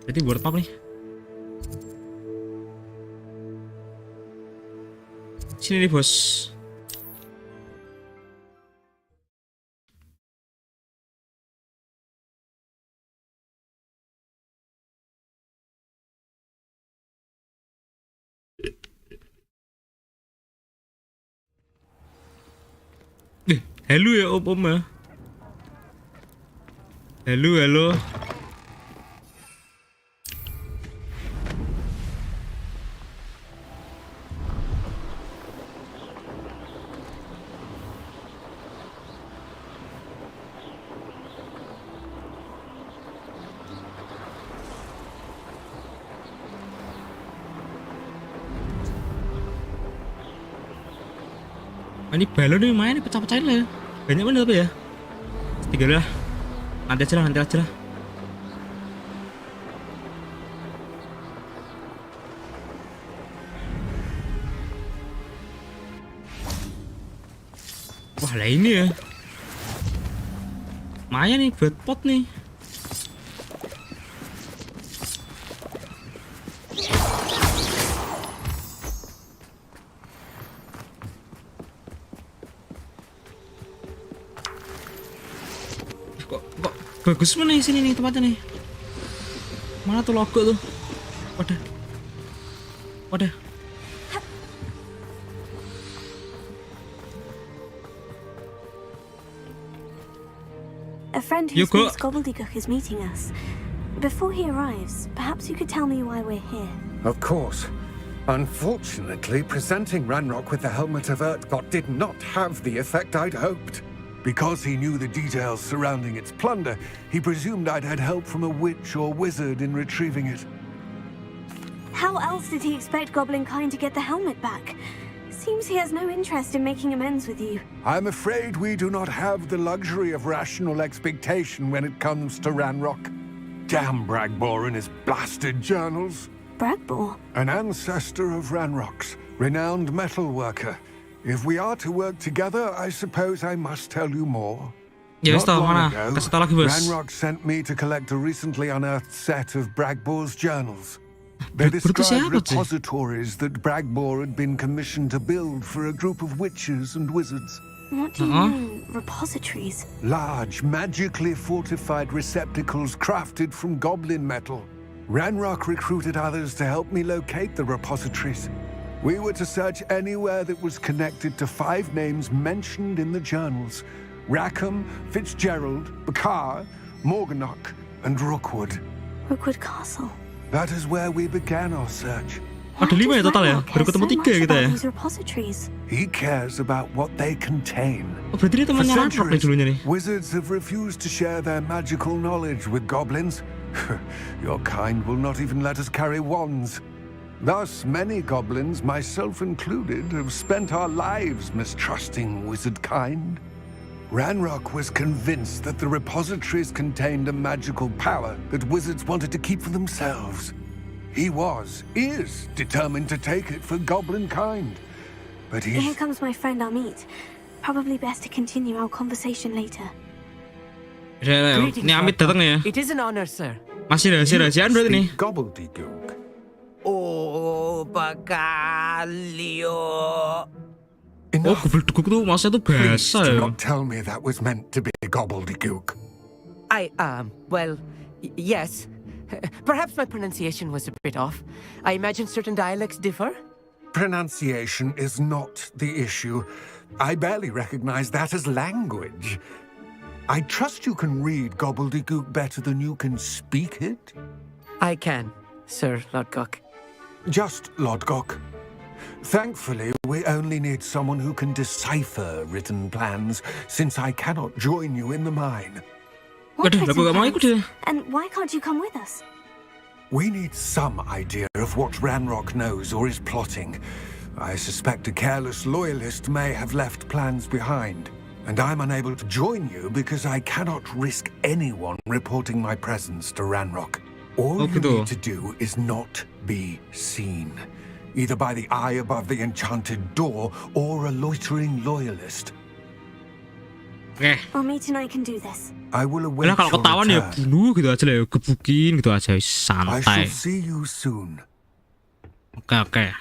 [SPEAKER 1] Berarti word map nih. Sini nih bos. Halo ya om ya. Halo. Ini balon nih main pecah-pecahin lah ya. Banyak mana tapi ya? 3 lah. Nanti aja lah. Wah lah ini ya. Maya nih buat pot nih. Kok bagus mana sini nih tempatnya nih. Mana tuh logo tuh? Wadah.
[SPEAKER 2] A friend who speaks gobbledygook is meeting us. Before he arrives, perhaps you could tell me why we're here.
[SPEAKER 8] Of course. Unfortunately, presenting Ranrock with the Helmet of Urtkot did not have the effect I'd hoped. Because he knew the details surrounding its plunder, he presumed I'd had help from a witch or wizard in retrieving it.
[SPEAKER 2] How else did he expect Goblinkind to get the helmet back? Seems he has no interest in making amends with you.
[SPEAKER 8] I'm afraid we do not have the luxury of rational expectation when it comes to Ranrock. Damn Bragbor and his blasted journals.
[SPEAKER 2] Bragbor?
[SPEAKER 8] An ancestor of Ranrock's, renowned metal worker. If we are to work together, I suppose I must tell you more.
[SPEAKER 1] Yes,
[SPEAKER 8] Not long
[SPEAKER 1] mana?
[SPEAKER 8] ago,
[SPEAKER 1] Kasih tau lagi, bos.
[SPEAKER 8] Ranrock sent me to collect a recently unearthed set of Bragbor's journals. They
[SPEAKER 1] Berarti
[SPEAKER 8] described
[SPEAKER 1] siapa sih?
[SPEAKER 8] repositories that Bragbor had been commissioned to build for a group of witches and wizards.
[SPEAKER 2] What do you mean, repositories?
[SPEAKER 8] Large, magically fortified receptacles crafted from goblin metal. Ranrock recruited others to help me locate the repositories. We were to search anywhere that was connected to 5 names mentioned in the journals: Rackham, Fitzgerald, Bakar, Morganach, and Rookwood.
[SPEAKER 2] Rookwood Castle.
[SPEAKER 8] That is where we began our search.
[SPEAKER 1] Ada 5 ya total ya? Baru ketemu 3 kita ya.
[SPEAKER 2] These repositories.
[SPEAKER 8] He cares about what they contain.
[SPEAKER 1] Oh, berarti dia
[SPEAKER 8] For
[SPEAKER 1] temannya Ranrock nih dulunya nih.
[SPEAKER 8] wizards have refused to share their magical knowledge with goblins. Your kind will not even let us carry wands. Thus, many goblins, myself included, have spent our lives mistrusting wizard kind. Ranrock was convinced that the repositories contained a magical power that wizards wanted to keep for themselves. He is determined to take it for goblin kind. But
[SPEAKER 2] Here
[SPEAKER 8] he's...
[SPEAKER 2] comes my friend Amit. Probably best to continue our conversation later.
[SPEAKER 1] Ini Amit datang ya.
[SPEAKER 12] It is an honor, sir.
[SPEAKER 1] Masih rahasiaan berarti nih.
[SPEAKER 8] Gobbledygook.
[SPEAKER 12] Oh, Bagalio.
[SPEAKER 1] Oh, gobbledygook tuh maksudnya tuh bahasa
[SPEAKER 8] Please do
[SPEAKER 1] ya.
[SPEAKER 8] not tell me that was meant to be gobbledygook.
[SPEAKER 12] Well, yes. Perhaps my pronunciation was a bit off. I imagine certain dialects differ.
[SPEAKER 8] Pronunciation is not the issue. I barely recognize that as language. I trust you can read gobbledygook better than you can speak it?
[SPEAKER 12] I can, Sir Lodgok.
[SPEAKER 8] Just Lodgok. Thankfully, we only need someone who can decipher written plans, since I cannot join you in the mine.
[SPEAKER 2] What
[SPEAKER 1] Waduh, aku gak mau ikut ya.
[SPEAKER 2] And why can't you come with us?
[SPEAKER 8] We need some idea of what Ranrock knows or is plotting. I suspect a careless loyalist may have left plans behind, and I'm unable to join you because I cannot risk anyone reporting my presence to Ranrock. All you need to do is not be seen, either by the eye above the enchanted door or a loitering loyalist.
[SPEAKER 2] Amit and I can do this.
[SPEAKER 8] I will await
[SPEAKER 1] Nah, kalau
[SPEAKER 8] your
[SPEAKER 1] ketahuan ya
[SPEAKER 8] return.
[SPEAKER 1] bunuh gitu aja lah ya, gebukin gitu aja,
[SPEAKER 8] I
[SPEAKER 1] santai.
[SPEAKER 8] shall see you soon.
[SPEAKER 1] Oke.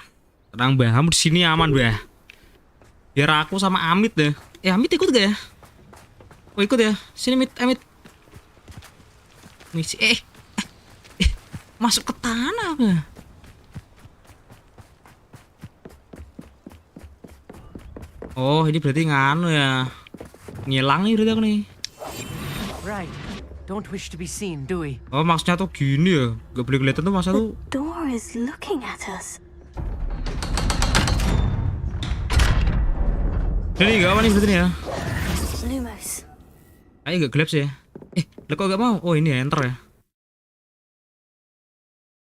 [SPEAKER 1] Tenang Mbah, kamu di sini aman Mbah. Biar aku sama Amit deh. Amit ikut gak ya? Oh ikut ya. Sini Amit. Misi masuk ke tanah Mbah. Oh ini berarti nganu ya. Ngilang nih berarti aku nih.
[SPEAKER 12] Right. Don't wish to be seen, do we?
[SPEAKER 1] Oh maksudnya tuh gini ya. Gak boleh kelihatan tuh masa tuh.
[SPEAKER 2] The door is looking at us.
[SPEAKER 1] Ini gak apa nih berarti nih ya.
[SPEAKER 2] Lumos.
[SPEAKER 1] Ayo gak gelap sih ya. Lah kok gak mau? Oh ini ya, enter ya.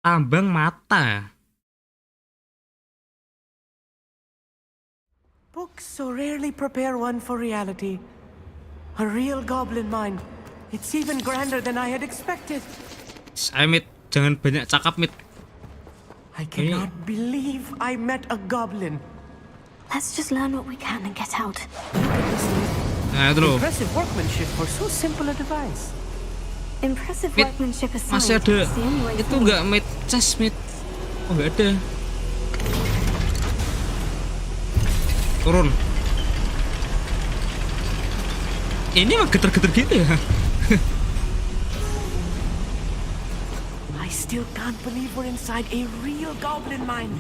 [SPEAKER 1] Tambang mata.
[SPEAKER 12] Books so rarely prepare one for reality. A real goblin mine. It's even grander than I had expected.
[SPEAKER 1] Ayo Mit, jangan banyak cakap Mit.
[SPEAKER 12] I cannot believe I met a goblin.
[SPEAKER 2] Let's just learn what we can and get out.
[SPEAKER 1] Nah itu loh.
[SPEAKER 12] Impressive workmanship for so simple a device.
[SPEAKER 2] Impressive
[SPEAKER 1] Mit,
[SPEAKER 2] workmanship aside,
[SPEAKER 1] masih ada.
[SPEAKER 2] it's the only way
[SPEAKER 1] Itu
[SPEAKER 2] forward.
[SPEAKER 1] nggak Mit chest Mit. Oh nggak ada. Turun. Ini mah geter-geter gitu ya.
[SPEAKER 12] I still can't believe we're inside a real goblin mine.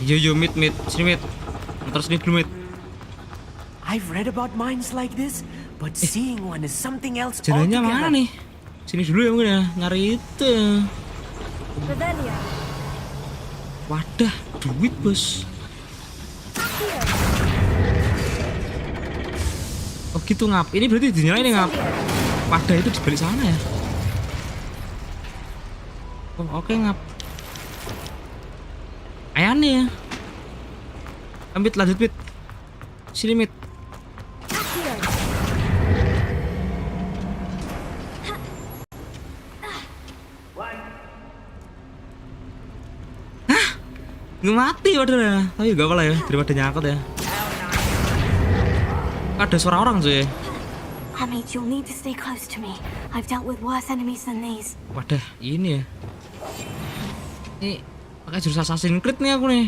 [SPEAKER 1] Yo Mit, sini Mit. Ntar sini dulu Mit.
[SPEAKER 12] I've read about mines like this, but seeing one is something else
[SPEAKER 1] Jalannya
[SPEAKER 12] altogether.
[SPEAKER 1] mana nih? Sini dulu ya mungkin ya, nyari itu.
[SPEAKER 2] Revelio.
[SPEAKER 1] Wadah, duit bos. Oh gitu ngap. Ini berarti dinyalain nih ngap. Wadah itu di balik sana ya. Oh oke ngap. Ayan nih ya. Amit lanjut Mit. Sini Mit. Hah? Nggak mati padahal ya. Tapi gak apa-apa ya, daripada nyangkut ya. Ada suara orang cuy.
[SPEAKER 2] Amit, you'll need to stay close to me. I've dealt with worse enemies than these.
[SPEAKER 1] Wadah, ini ya. Ini pakai jurus Assassin's Creed nih aku nih.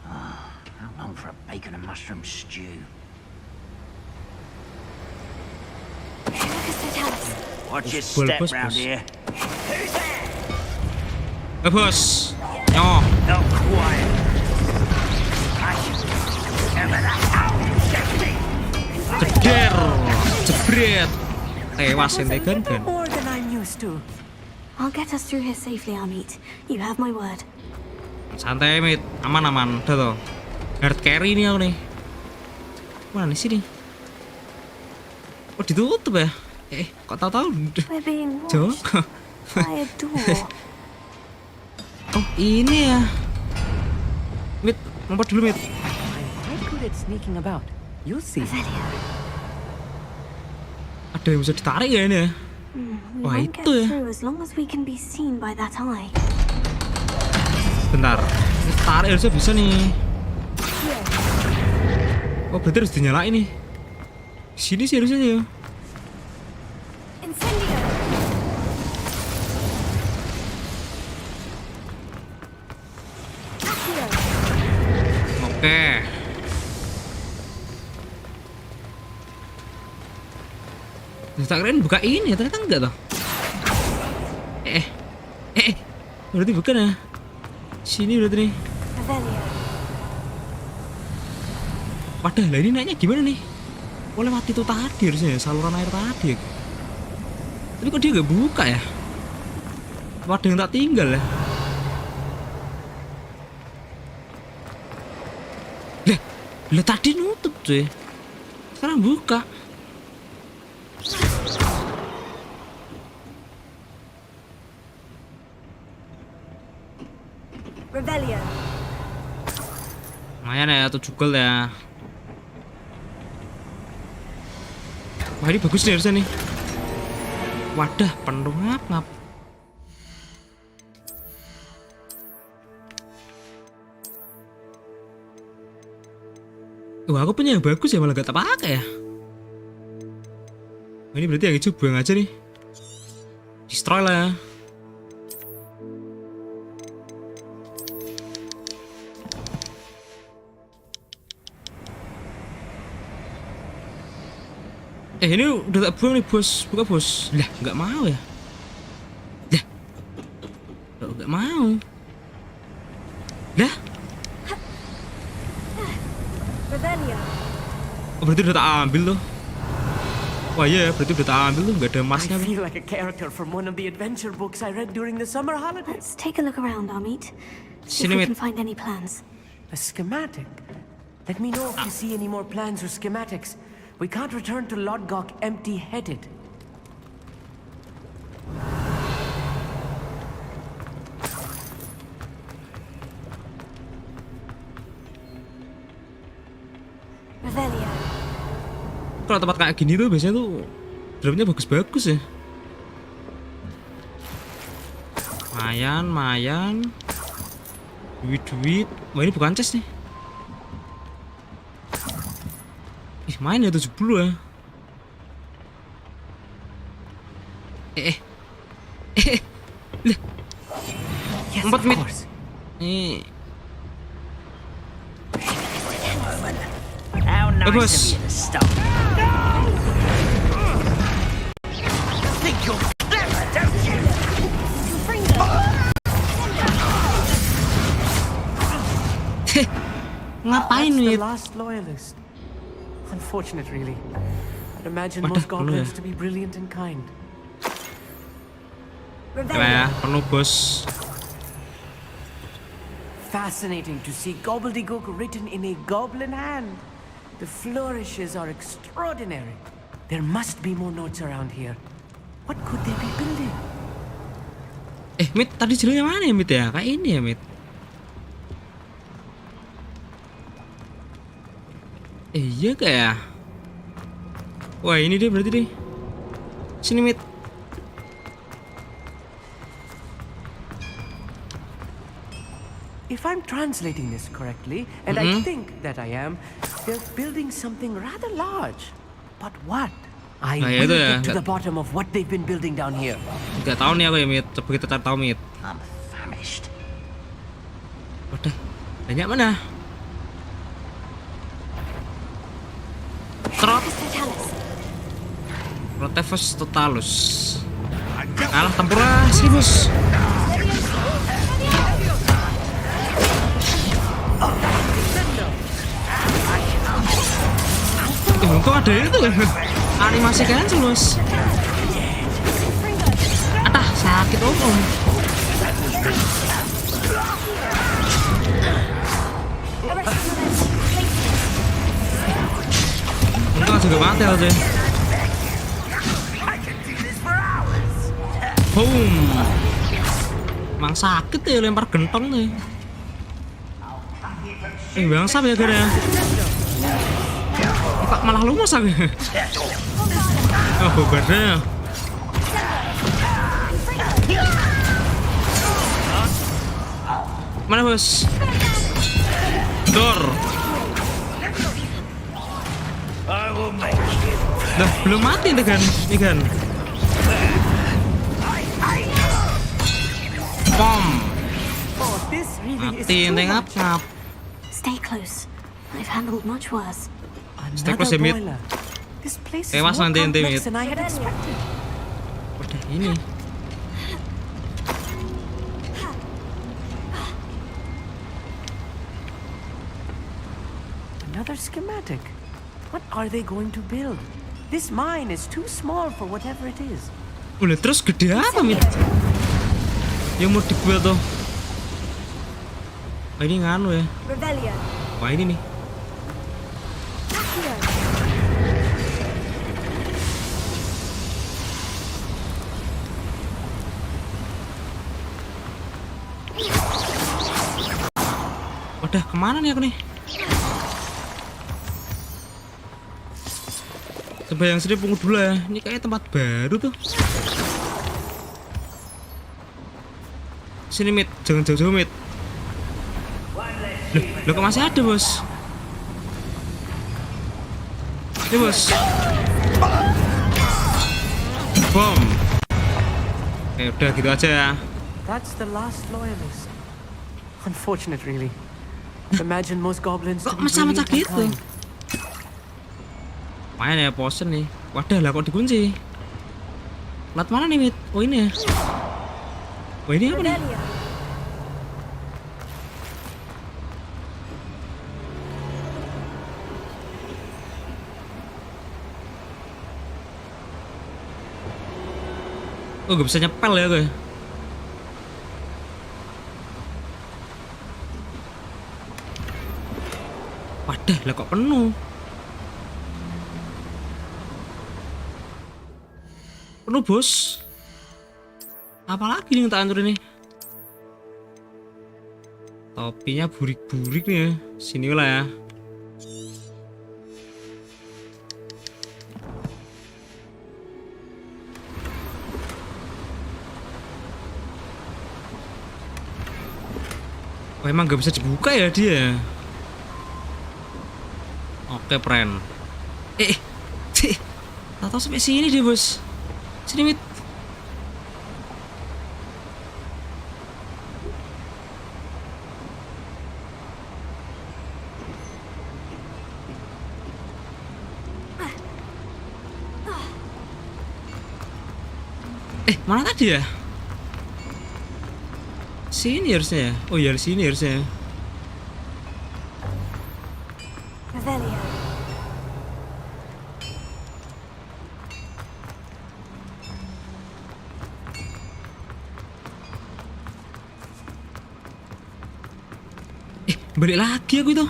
[SPEAKER 13] How long for a bacon and mushroom stew? Watch your step
[SPEAKER 1] Bos,
[SPEAKER 13] round
[SPEAKER 1] bos.
[SPEAKER 13] here.
[SPEAKER 1] Bos. Nyoh.
[SPEAKER 13] Not quiet.
[SPEAKER 1] Jeder. Jebret. Tewas ente kan.
[SPEAKER 12] More than I'm to.
[SPEAKER 2] I'll get us through here safely, Amit. You have my word.
[SPEAKER 1] Santai, Mit. Aman. Udah tuh. Hard carry nih aku nih. Mana sih nih? Oh, ditutup ya? Kok tahu-tahu?
[SPEAKER 2] We're being
[SPEAKER 1] Jauh.
[SPEAKER 2] watched by a door.
[SPEAKER 1] Oh, ini ya. Mit, ngumpet dulu, Mit.
[SPEAKER 12] I'm quite good at sneaking about. You'll see.
[SPEAKER 1] Ada yang bisa ditarik ya ini ya?
[SPEAKER 2] We
[SPEAKER 1] Wah,
[SPEAKER 2] won't get
[SPEAKER 1] itu ya.
[SPEAKER 2] through as long as we can be seen by that eye.
[SPEAKER 1] Bentar. Ini tarik harusnya bisa nih. Oh, berarti harus dinyalain nih. Sini sih harusnya ya.
[SPEAKER 2] Incendio!
[SPEAKER 1] Oke. Tak kirain buka ini, ternyata enggak toh. Berarti bukan ya? Sini berarti nih. Wadah, lah ini naiknya gimana nih? Oh, lewat itu tadi harusnya ya, saluran air tadi ya. Tapi kok dia nggak buka ya? Wadah yang tak tinggal ya. Lah tadi nutup cuy. Sekarang buka.
[SPEAKER 2] Rebellion.
[SPEAKER 1] Lumayan ya, 7 gol ya. Wah, ini bagus nih harusnya nih. Wadah, penuh ngap-ngap. Wah, aku punya yang bagus ya, malah gak terpakai ya. Wah, ini berarti yang hijau buang aja nih. Destroy lah ya. Ini udah tak buang nih bos, buka bos. Lah, nggak mau ya? Lah, nggak mau. Lah, oh, berarti udah tak ambil tuh. Wah iya, berarti udah tak ambil tuh, nggak ada emasnya.
[SPEAKER 12] I feel like a character from one of the adventure books I read during the summer holidays.
[SPEAKER 2] Let's take a look around, Amit. See if we can find any plans.
[SPEAKER 12] A schematic. Let me know if you see any more plans or schematics. We can't return to Lodgok empty-headed.
[SPEAKER 2] Revelio.
[SPEAKER 1] Kalau tempat kayak gini tuh biasanya tuh dropnya bagus-bagus ya. Mayan. Duit. Wah, ini bukan chest nih. Ih, main ya 70 ya. Lah. 4 mid. Nih. Bos. Ngapain nih?
[SPEAKER 12] The last loyalist. Unfortunate, really. I'd imagine most goblins to be brilliant and kind.
[SPEAKER 1] Ya, penuh bos.
[SPEAKER 12] Fascinating to see gobbledygook written in a goblin hand. The flourishes are extraordinary. There must be more notes around here. What could they be building?
[SPEAKER 1] Mit, tadi jalannya mana ya, Mit ya? Kayak ini ya, Mit. Iya kayak. Wah, ini dia berarti deh. Sini, Mit.
[SPEAKER 12] If I'm translating this correctly, and I think that I am, they're building something rather large. But what? I will get to the bottom of what they've been building down here.
[SPEAKER 1] Gak tahu nih aku ya, Mit. Coba kita cari tahu, Mit.
[SPEAKER 13] I'm famished.
[SPEAKER 1] Udah. Banyak mana? Protevus totalus. Alah, tempura sih, bos. Untung ada itu ya. Animasi cancel, bos. Adah, sakit om. Untung juga mati aja. Boom. Emang sakit ya lempar gentong nih. Bangsat ya gara ya. Kok malah lumas aku. Oh, bebarnya. Mana bos? Dor. Dah belum mati nih kan? Bom. Mati ente ngap.
[SPEAKER 2] Stay close. I've handled much worse.
[SPEAKER 1] Stay close ya, Mit.
[SPEAKER 12] This place is
[SPEAKER 1] Tewas
[SPEAKER 12] more
[SPEAKER 1] nanti ente,
[SPEAKER 12] complex
[SPEAKER 1] Mit.
[SPEAKER 12] than I had expected.
[SPEAKER 1] Udah ini.
[SPEAKER 12] Another schematic. What are they going to build? This mine is too small for whatever it is.
[SPEAKER 1] Udah terus gede apa, Mit? Yang mau dibuat tuh. Oh, ini nganu ya.
[SPEAKER 2] Revelio.
[SPEAKER 1] Wah ini nih. Wadah, kemana nih aku nih? Coba yang sini pungut dulu ya. Ini kayak tempat baru tuh. Sini Mit, jangan jauh-jauh Mit. Loh kok masih ada bos? Ini bos. Bom. Udah gitu aja ya.
[SPEAKER 12] That's the last loyalist. Unfortunate, really. Imagine most goblins to
[SPEAKER 1] Kok
[SPEAKER 12] be
[SPEAKER 1] macam-macam
[SPEAKER 12] brilliant and
[SPEAKER 1] gitu?
[SPEAKER 12] kind.
[SPEAKER 1] Main ya posen nih. Wadah lah kok dikunci. Plat mana nih Mit? Oh ini ya. Oh ini apa nih? Oh gak bisa nyepel ya gue. Wadah lah kok penuh. Penuh bos. Apalagi nih yang tak antur ini. Topinya burik-burik nih ya. Sini lah ya. Oh, emang gak bisa dibuka ya dia. Oke, friend. Tahu sampai sini dia, bos. Sini, Mit. Mana tadi ya? Sini harusnya ya. Oh iya, sini harusnya.
[SPEAKER 2] Revelio.
[SPEAKER 1] Balik lagi aku itu.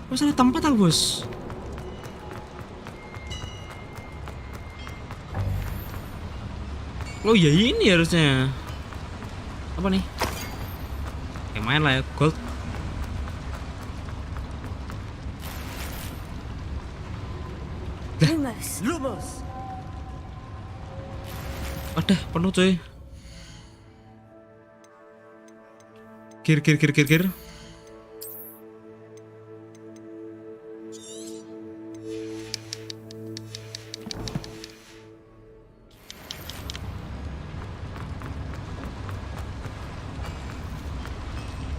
[SPEAKER 1] Kok salah tempat aku, bos? Oh iya ini harusnya. Apa nih? Kayak main lah ya, gold.
[SPEAKER 12] Lumos.
[SPEAKER 1] Wadah, penuh cuy. Kir.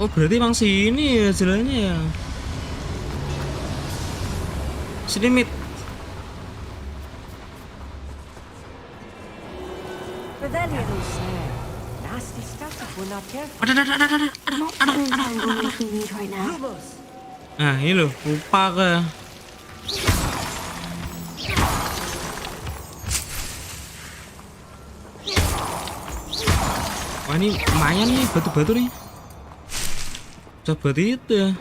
[SPEAKER 1] Oh berarti emang sini ya jalannya ya. Sini Mit.
[SPEAKER 2] Revelio.
[SPEAKER 12] Nasty stuff if we're not careful.
[SPEAKER 1] Ada.
[SPEAKER 2] What we need right now.
[SPEAKER 12] Lumos.
[SPEAKER 1] Nah ini loh, lupa ke. Wah ini lumayan nih batu-batu nih. Coba itu ya.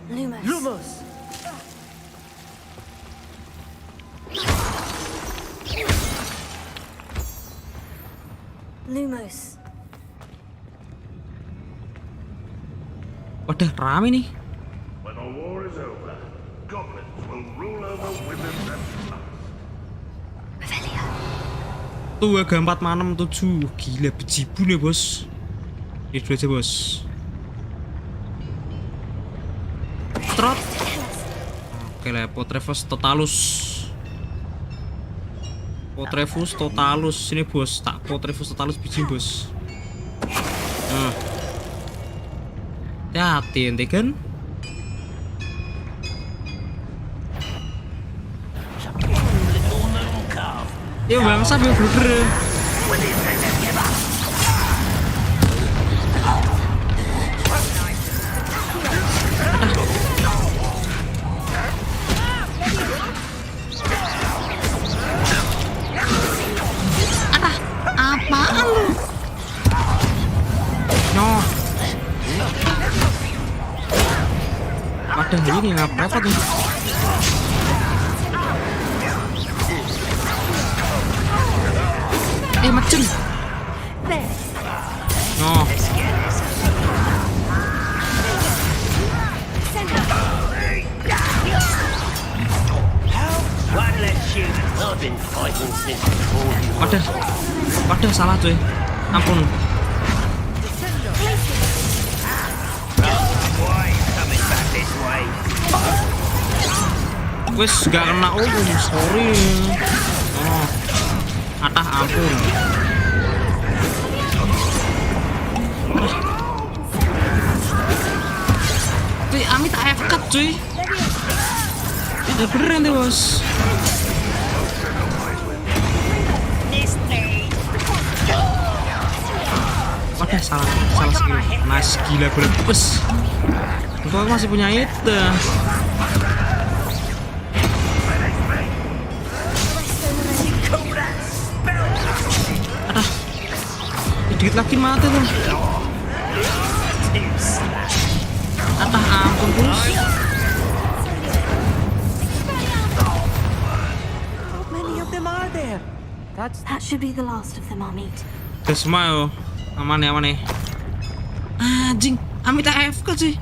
[SPEAKER 12] Lumos.
[SPEAKER 2] Lumos.
[SPEAKER 1] Wadah rame nih.
[SPEAKER 14] When the war is over, goblins will rule over women and
[SPEAKER 1] Tuh agak 4 manem 7. Gila bejibun ya bos. Itu aja bos. Trot. Oke lah, Potrefus totalus. Potrefus totalus sini bos. Tak Potrefus totalus biji bos. Hati ente kan. Ya bangsa ya bener. Apaan lu? No. Wadah ini ngapa nih? Macam. No. Wadah salah cuy. Ampun. Wes gak kena sorry. Oh. Atah ampun. Cuy, Amit AFK cuy. Ya beneran deh bos. Wadah salah skill. Nice gila gue bos. Aku masih punya itu. Dikit lagi mati tuh. Atah ampun bos.
[SPEAKER 12] How many of them are there?
[SPEAKER 2] That should be the last of them, Amit.
[SPEAKER 1] Udah semua yo. Aman nih. Anjing, Amit AFK sih.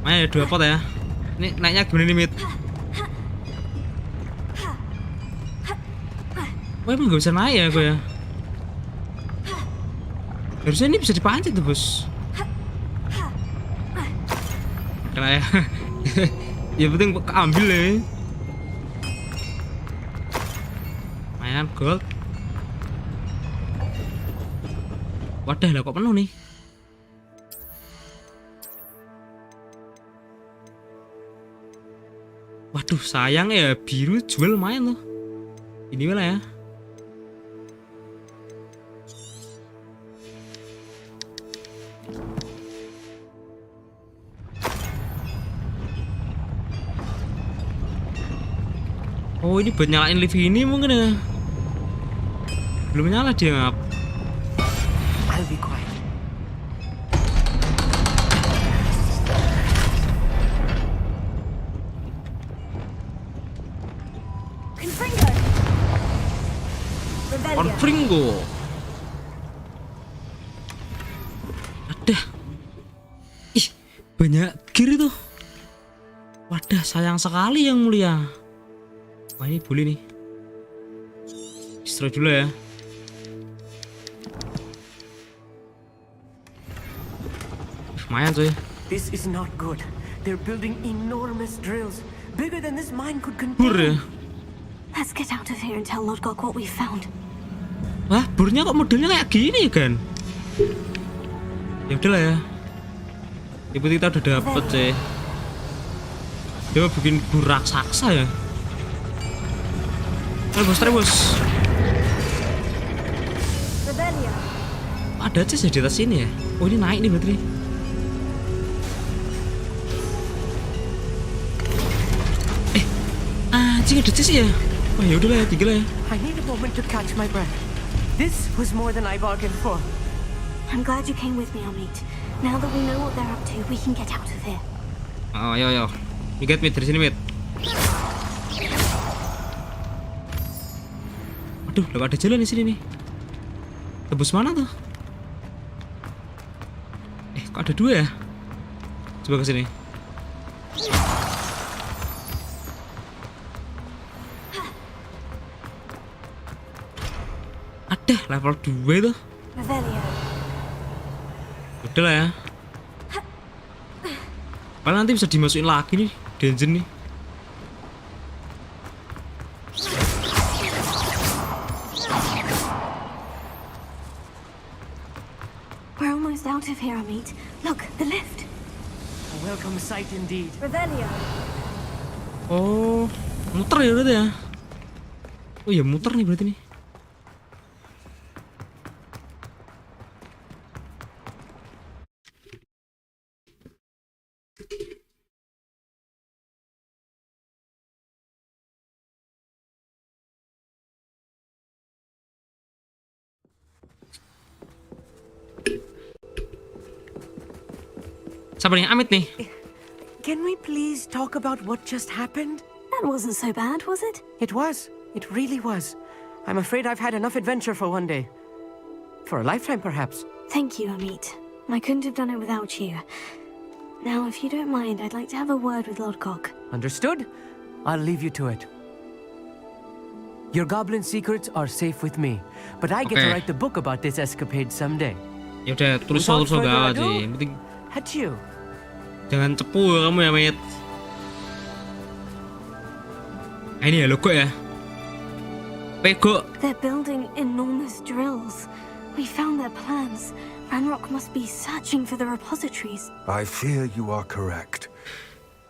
[SPEAKER 1] Main 2 pot ya. Ini naiknya gimana nih, Mit? Wah emang gak bisa naik ya gue ya. Harusnya ini bisa dipancit tuh bos. Kena ya. Ya penting keambil ya. Lumayan gold. Wadah lah kok penuh nih. Waduh sayang ya, biru jual lumayan loh. Ini lah ya. Oh ini buat nyalain lift ini mungkin ya. Belum nyala dia ngap.
[SPEAKER 12] I'll be quiet.
[SPEAKER 1] Confringo. Ada. Ih, banyak gear itu. Wadah sayang sekali yang mulia. Wah ini boleh nih. Destroy dulu ya. Lumayan coy.
[SPEAKER 12] This is not good. They're building enormous drills, bigger than this mine could
[SPEAKER 1] Bur ya.
[SPEAKER 12] contain.
[SPEAKER 2] Let's get out of here and tell Lodgok what we found.
[SPEAKER 1] Wah, burnya kok modelnya kayak gini kan? Ya udahlah ya. Yang penting kita udah dapet sih. Dia mau bikin bur raksasa ya. Terus. Ada chest ya di atas sini ya. Oh ini naik nih berarti. Anjing ada chest ya. Oh ya udahlah ya, tinggal ya.
[SPEAKER 12] I need a moment to catch my breath. This was more than I bargained for.
[SPEAKER 2] I'm glad you came with me, Amit. Now that we know what they're up to, we can get out of here.
[SPEAKER 1] Oh, ayo. You get Mit, dari sini, Mit. Aduh, gak ada jalan di sini nih. Tebus mana tuh? Kok ada dua ya? Coba ke sini. Ada level 2 itu. Udah lah ya. Paling nanti bisa dimasukin lagi nih, dungeon nih.
[SPEAKER 2] We're almost out of here, Amit. Look, the lift.
[SPEAKER 12] A welcome sight indeed.
[SPEAKER 2] Revelio.
[SPEAKER 1] Oh, muter ya berarti ya? Oh iya, muter nih berarti nih. Siapa nih? Amit nih.
[SPEAKER 12] Can we please talk about what just happened?
[SPEAKER 2] That wasn't so bad, was it?
[SPEAKER 12] It was. It really was. I'm afraid I've had enough adventure for one day. For a lifetime, perhaps.
[SPEAKER 2] Thank you, Amit. I couldn't have done it without you. Now, if you don't mind, I'd like to have a word with Lodgok.
[SPEAKER 12] Understood? I'll leave you to it. Your goblin secrets are safe with me, but I get to write the book about this escapade someday.
[SPEAKER 1] Ya udah, tulis gak sih. Penting
[SPEAKER 12] Adieu.
[SPEAKER 1] jangan cepu kamu ya, Mit. Ini ya logo ya. Pego.
[SPEAKER 2] They're building enormous drills. We found their plans. Ranrock must be searching for the repositories.
[SPEAKER 8] I fear you are correct.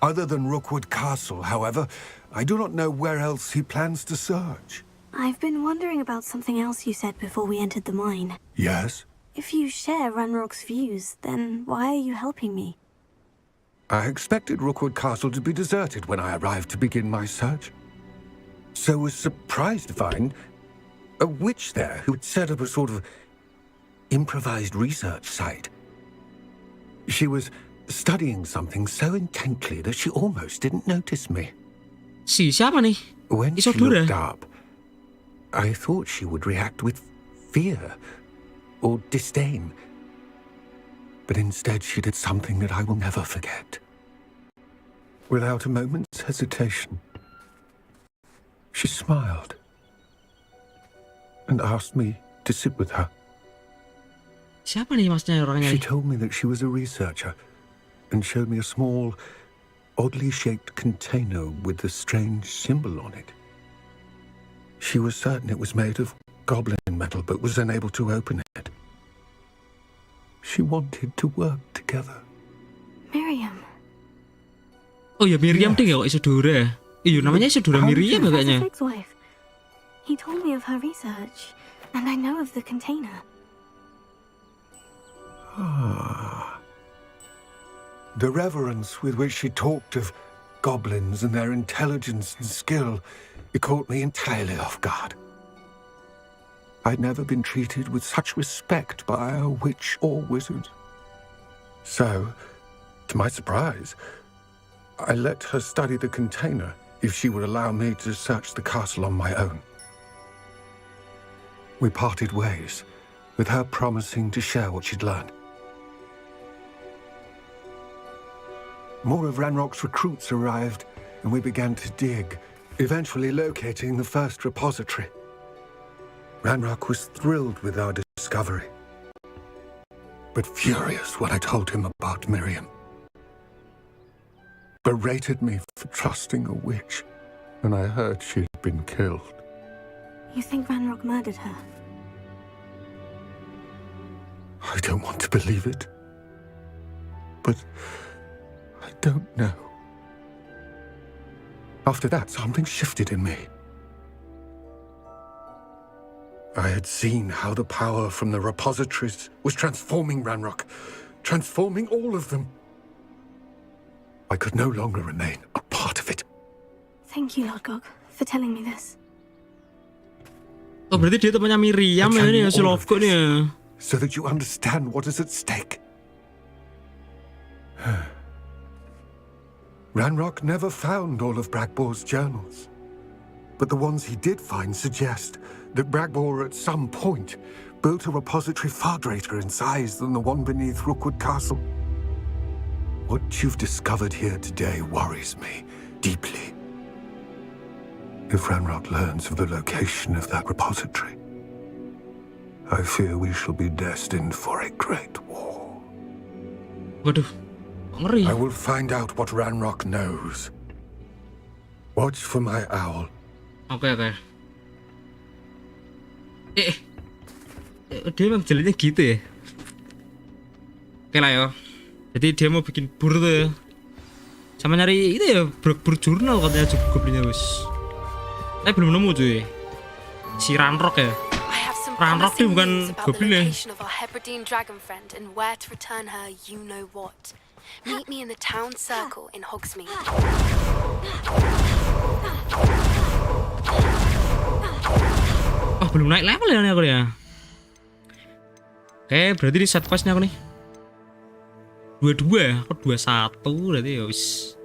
[SPEAKER 8] Other than Rookwood Castle, however, I do not know where else he plans to search.
[SPEAKER 2] I've been wondering about something else you said before we entered the mine.
[SPEAKER 8] Yes?
[SPEAKER 2] If you share Ranrock's views, then why are you helping me?
[SPEAKER 8] I expected Rookwood Castle to be deserted when I arrived to begin my search. So was surprised to find a witch there who had set up a sort of improvised research site. She was studying something so intently that she almost didn't notice me.
[SPEAKER 1] Siapa nih?
[SPEAKER 8] When she looked up, I thought she would react with fear or disdain. But instead she did something that I will never forget. Without a moment's hesitation, she smiled and asked me to sit with her.
[SPEAKER 1] Siapa nih maksudnya orangnya?
[SPEAKER 8] She told me that she was a researcher and showed me a small, oddly shaped container with a strange symbol on it. She was certain it was made of goblin metal, but was unable to open it. She wanted to work together.
[SPEAKER 2] Miriam.
[SPEAKER 1] Oh ya, Miriam deh ya kok Isadora. Iya, namanya Isadora Miriam kayaknya.
[SPEAKER 2] Fig's wife. He told me of her research, and I know of the container.
[SPEAKER 8] Ah. The reverence with which she talked of goblins and their intelligence and skill, it caught me entirely off guard. I'd never been treated with such respect by a witch or wizard. So, to my surprise, I let her study the container if she would allow me to search the castle on my own. We parted ways, with her promising to share what she'd learned. More of Ranrock's recruits arrived, and we began to dig, eventually locating the first repository. Ranrock was thrilled with our discovery, but furious when I told him about Miriam. Berated me for trusting a witch, and I heard she'd been killed.
[SPEAKER 2] You think Ranrock murdered her?
[SPEAKER 8] I don't want to believe it, but I don't know. After that, something shifted in me. I had seen how the power from the repositories was transforming Ranrock, transforming all of them. I could no longer remain a part of it.
[SPEAKER 2] Thank you, Lodgok, for telling me this.
[SPEAKER 1] Oh berarti dia temannya Miriam ya ini ya, si Logo nih ya.
[SPEAKER 8] So that you understand what is at stake. Ranrock never found all of Bragbor's journals. But the ones he did find suggest that Bragbor at some point built a repository far greater in size than the one beneath Rookwood Castle. What you've discovered here today worries me deeply. If Ranrock learns of the location of that repository, I fear we shall be destined for a great war.
[SPEAKER 1] Waduh, ngeri.
[SPEAKER 8] I will find out what Ranrock knows. Watch for my owl.
[SPEAKER 1] Oke. Dia emang jalannya gitu ya. Oke lah ya. Jadi dia mau bikin bur tuh ya. Sama nyari itu ya, bur jurnal katanya juga goblinnya wis. Tapi belum nemu cuy. Si Ranrock ya. Ranrock ini bukan goblin ya.
[SPEAKER 4] Dragon friend and where to return her, you know what. Meet me in the town circle in Hogsmeade.
[SPEAKER 1] Oh belum naik level ya nih aku ya. Oke berarti di set questnya aku nih 22 ya, aku 21 berarti ya wis.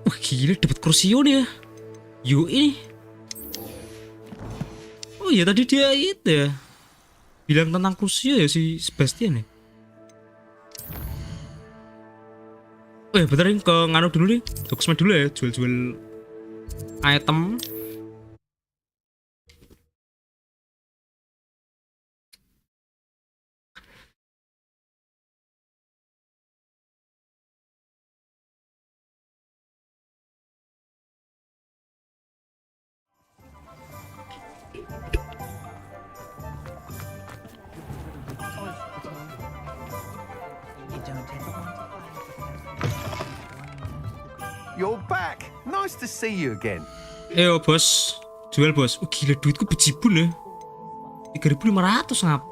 [SPEAKER 1] Wah gila dapat Crucio nih ya. Yuk ini. Oh iya tadi dia itu ya bilang tentang Crucio ya si Sebastian ya. Oh ya bentar ke nganu dulu nih, Hogsmeade dulu ya, jual-jual item.
[SPEAKER 15] You're back. Nice to see you again.
[SPEAKER 1] Ayo bos, jual bos. Oh gila duitku bejibun ya. 3.500 ngap.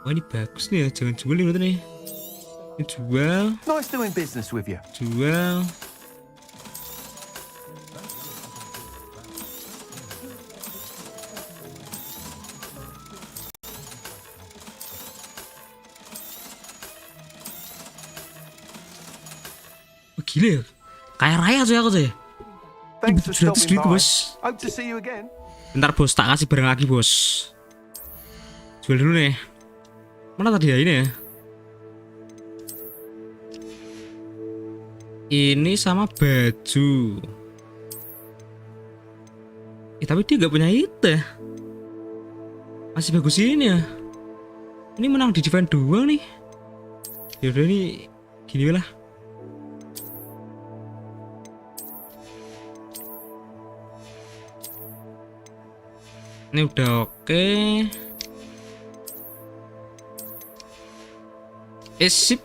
[SPEAKER 1] Wah ini bagus nih ya, jangan jual ini nih. Ini jual.
[SPEAKER 15] Nice doing business with you.
[SPEAKER 1] Jual. Oh gila ya. Kaya raya tuh aku tuh.
[SPEAKER 15] Thanks for stopping by.
[SPEAKER 1] Bos.
[SPEAKER 15] Hope to see you again.
[SPEAKER 1] Bentar bos, tak kasih barang lagi bos. Jual dulu nih. Mana tadi ya ini ya? Ini sama baju. Tapi dia nggak punya itu ya. Masih bagus ini ya. Ini menang di event 2 nih. Yaudah ini gini lah. Ini udah oke. Sip.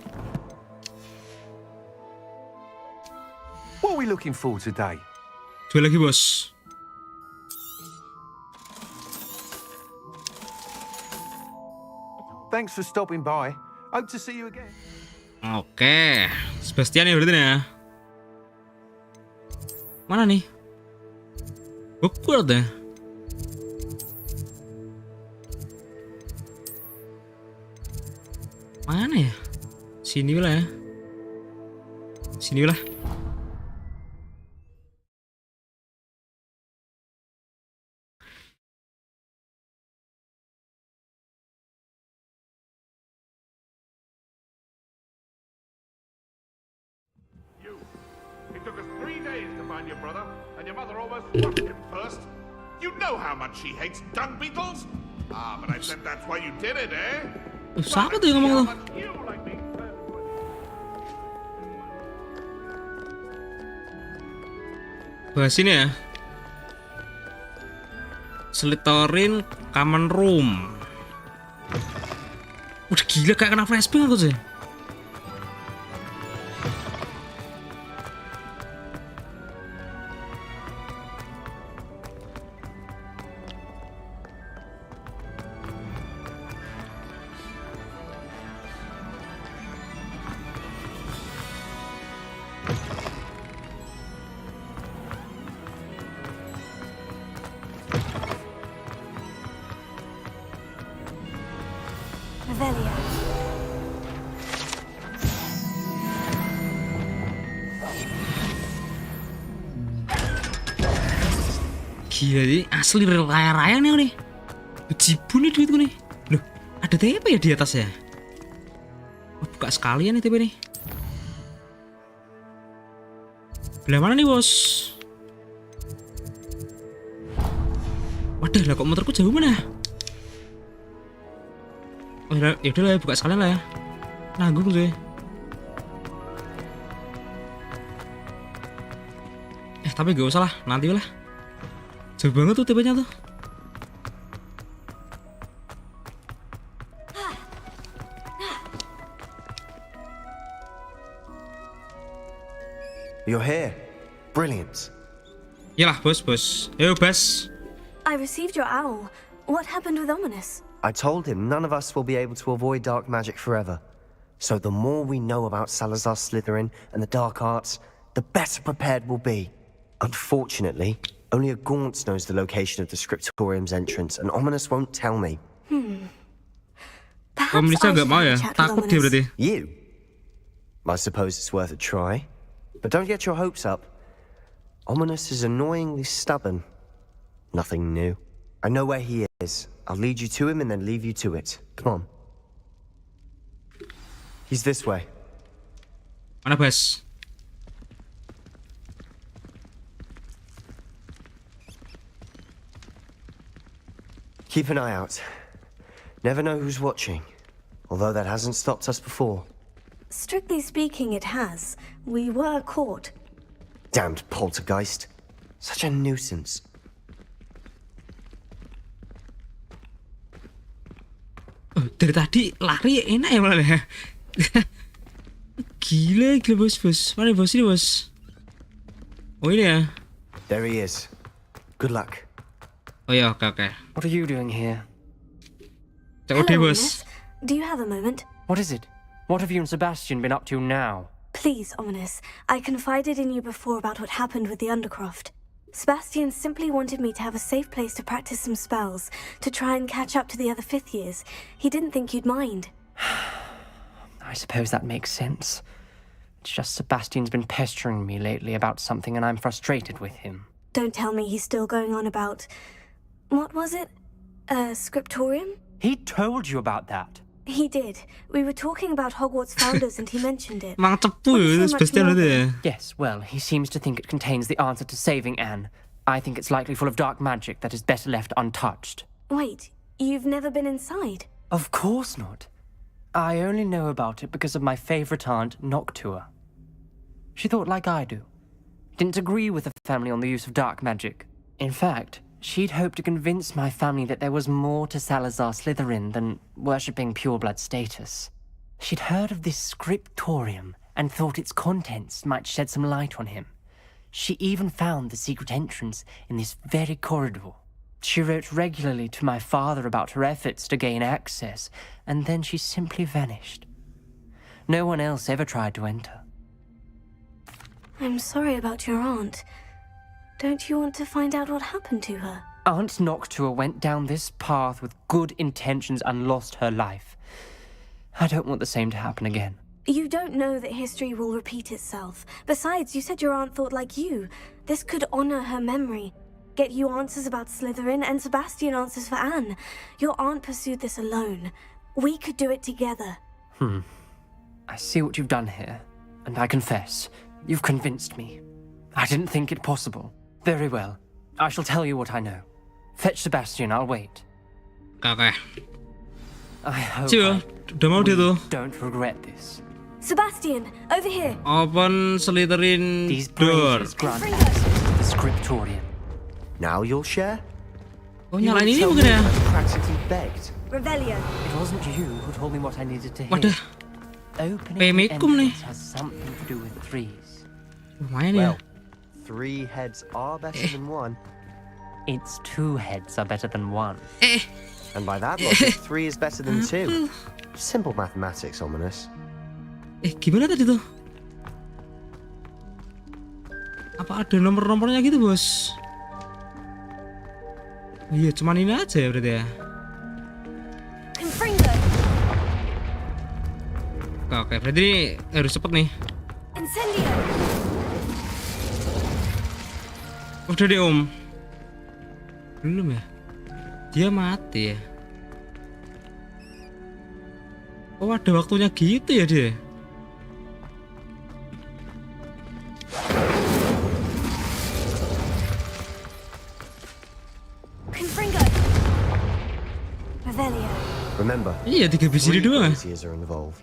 [SPEAKER 15] What are we looking for today?
[SPEAKER 1] Jual lagi bos.
[SPEAKER 15] Thanks for stopping by. Hope to see you again.
[SPEAKER 1] Oke, Sebastian ya berarti ya. Mana nih? Hogwarts ya. Mana ya? Sini lah ya. Sini lah.
[SPEAKER 14] It took us 3 days to find your brother, and your mother almost fucked him first. You know how much she hates dung beetles? Ah, but I said that's why you did it, eh?
[SPEAKER 1] Siapa tuh yang ngomong tuh? Bahas ini ya. Slytherin Common Room. Udah gila kayak kena flashback aku sih. Gila ini asli real raya nih. Jibu nih duitku nih. Loh, ada TP ya di atas ya? Oh, buka sekalian nih TP nih. Belah mana nih bos? Waduh lah kok motorku jauh mana? Oh ya udah lah, buka sekalian lah ya. Nanggung tuh. Tapi gak usah lah, nanti lah. Jauh banget tuh TP-nya tuh.
[SPEAKER 3] You're here. Brilliant.
[SPEAKER 1] Yalah bos. Ayo bos.
[SPEAKER 2] I received your owl. What happened with Ominous?
[SPEAKER 3] I told him none of us will be able to avoid dark magic forever. So the more we know about Salazar Slytherin and the dark arts, the better prepared we'll be. Unfortunately, only a Gaunt knows the location of the Scriptorium's entrance, and Ominous won't tell me.
[SPEAKER 2] Perhaps I should have a chat with Ominous.
[SPEAKER 3] You? I suppose it's worth a try. But don't get your hopes up. Ominous is annoyingly stubborn. Nothing new. I know where he is. I'll lead you to him and then leave you to it. Come on. He's this way.
[SPEAKER 1] Mana bos?
[SPEAKER 3] Keep an eye out. Never know who's watching. Although that hasn't stopped us before.
[SPEAKER 2] Strictly speaking, it has. We were caught.
[SPEAKER 3] Damned poltergeist. Such a nuisance.
[SPEAKER 1] Oh, dari tadi lari enak ya malah ya. Gila bos. Mana bos ini bos? Oh ini ya.
[SPEAKER 3] There he is. Good luck.
[SPEAKER 1] Oh yeah, okay.
[SPEAKER 16] What are you doing here?
[SPEAKER 2] Hello, Ominous. Do you have a moment?
[SPEAKER 16] What is it? What have you and Sebastian been up to now?
[SPEAKER 2] Please, Ominous. I confided in you before about what happened with the Undercroft. Sebastian simply wanted me to have a safe place to practice some spells, to try and catch up to the other 5th years. He didn't think you'd mind.
[SPEAKER 16] I suppose that makes sense. It's just Sebastian's been pestering me lately about something and I'm frustrated with him.
[SPEAKER 2] Don't tell me he's still going on about... What was it? Scriptorium?
[SPEAKER 16] He told you about that?
[SPEAKER 2] He did. We were talking about Hogwarts founders and he mentioned it.
[SPEAKER 16] Yes, well, he seems to think it contains the answer to saving Anne. I think it's likely full of dark magic that is better left untouched.
[SPEAKER 2] Wait, you've never been inside?
[SPEAKER 16] Of course not. I only know about it because of my favourite aunt, Noctua. She thought like I do. Didn't agree with the family on the use of dark magic. In fact, she'd hoped to convince my family that there was more to Salazar Slytherin than worshipping pureblood status. She'd heard of this scriptorium and thought its contents might shed some light on him. She even found the secret entrance in this very corridor. She wrote regularly to my father about her efforts to gain access, and then she simply vanished. No one else ever tried to enter.
[SPEAKER 2] I'm sorry about your aunt. Don't you want to find out what happened to her?
[SPEAKER 16] Aunt Noctua went down this path with good intentions and lost her life. I don't want the same to happen again.
[SPEAKER 2] You don't know that history will repeat itself. Besides, you said your aunt thought like you. This could honor her memory. Get you answers about Slytherin and Sebastian answers for Anne. Your aunt pursued this alone. We could do it together.
[SPEAKER 16] I see what you've done here, and I confess, you've convinced me. I didn't think it possible. Very well. I shall tell you what I know. Fetch Sebastian, I'll wait.
[SPEAKER 1] Okay.
[SPEAKER 16] I hope don't regret this.
[SPEAKER 2] Sebastian, over here.
[SPEAKER 1] Open Slytherin
[SPEAKER 16] These
[SPEAKER 1] door.
[SPEAKER 16] braziers grant access to the scriptorium.
[SPEAKER 3] Now you'll share?
[SPEAKER 1] Oh, nyalain ini bukan ya?
[SPEAKER 3] Practically begged.
[SPEAKER 2] Revelio.
[SPEAKER 16] It wasn't you who told me what I needed to hear.
[SPEAKER 1] Waduh.
[SPEAKER 16] Opening the
[SPEAKER 1] Pemikum nih.
[SPEAKER 16] entrance has something to do with threes.
[SPEAKER 1] Lumayan ya.
[SPEAKER 3] 3 heads are better than 1.
[SPEAKER 16] It's 2 heads are better than 1.
[SPEAKER 3] And by that logic, 3 is better than 2. Simple mathematics, Ominous.
[SPEAKER 1] Gimana tadi tuh? Apa ada nomor-nomornya gitu, bos? Iya, cuman ini aja ya berarti ya. Oke, berarti ini harus cepet nih. Udah deh, Om. Belum ya? Dia mati ya? Oh ada waktunya gitu ya dia?
[SPEAKER 3] Remember,
[SPEAKER 1] Iya 3 biji doang.
[SPEAKER 3] braziers are involved.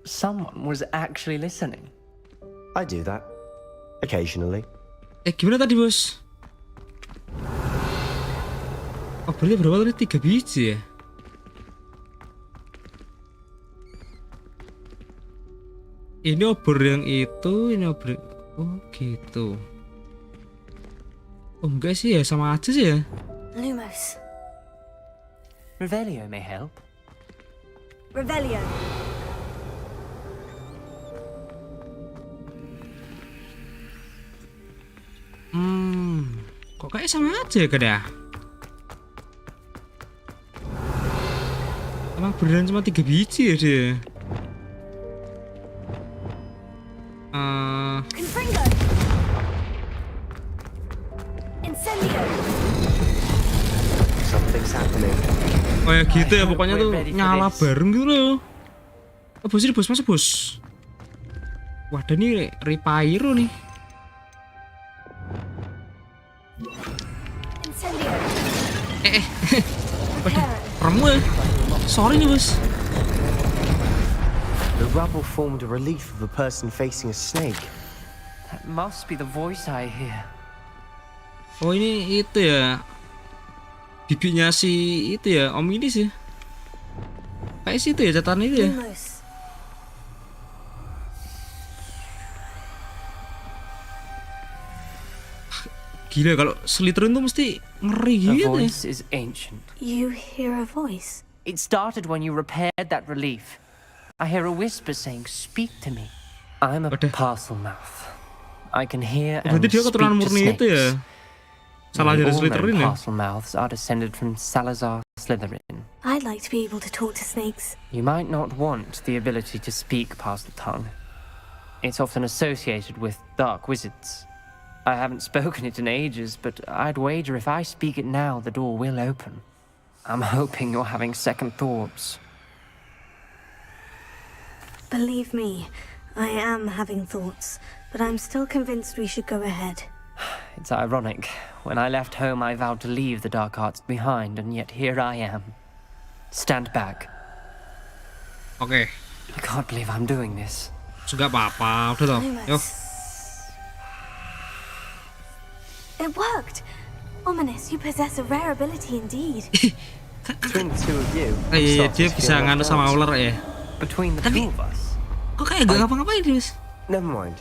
[SPEAKER 16] Someone was actually listening.
[SPEAKER 3] I do that. Occasionally.
[SPEAKER 1] Gimana tadi bos? Oh berarti berapa tadi? 3 biji ya? Ini obor yang itu, ini obor. Oh gitu. Oh enggak sih ya, sama aja sih ya.
[SPEAKER 2] Lumos.
[SPEAKER 16] Revelio may help.
[SPEAKER 2] Revelio.
[SPEAKER 1] Kok kayak sama aja kan ya? Emang beneran cuma 3 biji ya dia?
[SPEAKER 2] Confringo. Incendio.
[SPEAKER 3] Something's happening.
[SPEAKER 1] Oh ya gitu ya, pokoknya tuh nyala bareng gitu loh. Oh bos ini bos, masa bos? Wadah nih Repyro nih. Kamu ya? Sorry nih bos.
[SPEAKER 3] The rubble formed a relief of a person facing a snake.
[SPEAKER 16] That must be the voice I hear.
[SPEAKER 1] Oh ini itu ya, bibinya si itu ya, Om ini sih. Kayak sih itu ya catatan itu ya. Gila kalau Slytherin tuh mesti ngeri
[SPEAKER 16] The
[SPEAKER 1] gitu ya.
[SPEAKER 16] voice is ancient.
[SPEAKER 2] You hear a voice?
[SPEAKER 16] It started when you repaired that relief. I hear a whisper saying, "Speak to me." I'm a parcel mouth. I can hear and
[SPEAKER 1] Berarti dia
[SPEAKER 16] speak
[SPEAKER 1] keturunan
[SPEAKER 16] to
[SPEAKER 1] murni itu ya.
[SPEAKER 16] snakes.
[SPEAKER 1] Salah dari
[SPEAKER 16] All
[SPEAKER 1] Slytherin
[SPEAKER 16] known
[SPEAKER 1] ya.
[SPEAKER 16] parcel mouths are descended from Salazar Slytherin.
[SPEAKER 2] I'd like to be able to talk to snakes.
[SPEAKER 16] You might not want the ability to speak parcel tongue. It's often associated with dark wizards. I haven't spoken it in ages, but I'd wager if I speak it now, the door will open. I'm hoping you're having second thoughts.
[SPEAKER 2] Believe me, I am having thoughts, but I'm still convinced we should go ahead.
[SPEAKER 16] It's ironic. When I left home, I vowed to leave the dark arts behind, and yet here I am. Stand back.
[SPEAKER 1] Oke.
[SPEAKER 16] I can't believe I'm doing this.
[SPEAKER 1] Juga apa-apa, udah toh. Yuk.
[SPEAKER 2] It worked! Ominous, you possess a rare ability indeed.
[SPEAKER 3] Between the two of you,
[SPEAKER 1] Iya, dia bisa nganu sama ular ya.
[SPEAKER 16] Between the two of us.
[SPEAKER 1] Kok kayak gak ngapa-ngapain dia, Mas?
[SPEAKER 3] Never mind.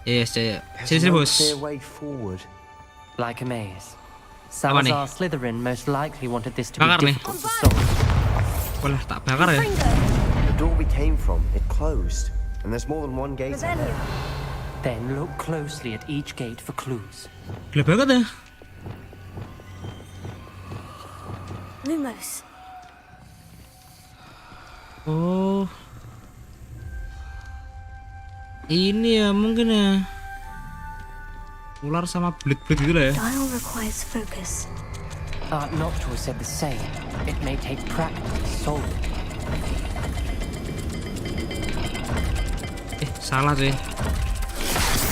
[SPEAKER 1] Yes, ya.
[SPEAKER 3] There's
[SPEAKER 1] Sini
[SPEAKER 3] no
[SPEAKER 1] bos.
[SPEAKER 3] clear way forward.
[SPEAKER 16] Like a maze.
[SPEAKER 1] Apa nih?
[SPEAKER 16] Salazar Slytherin most likely wanted this to be
[SPEAKER 1] Bakar nih.
[SPEAKER 16] difficult to solve.
[SPEAKER 1] Walah, tak bakar ya.
[SPEAKER 3] The door we came from, it closed, and there's more than one gate.
[SPEAKER 16] Then look closely at each gate for clues.
[SPEAKER 1] Gila banget ya.
[SPEAKER 2] Lumos.
[SPEAKER 1] Oh. Ini ya mungkin ya. Ular sama belit-belit gitu lah ya.
[SPEAKER 2] Dial requires focus.
[SPEAKER 16] Noctua said the same. It may take practice to solve it.
[SPEAKER 1] Salah sih.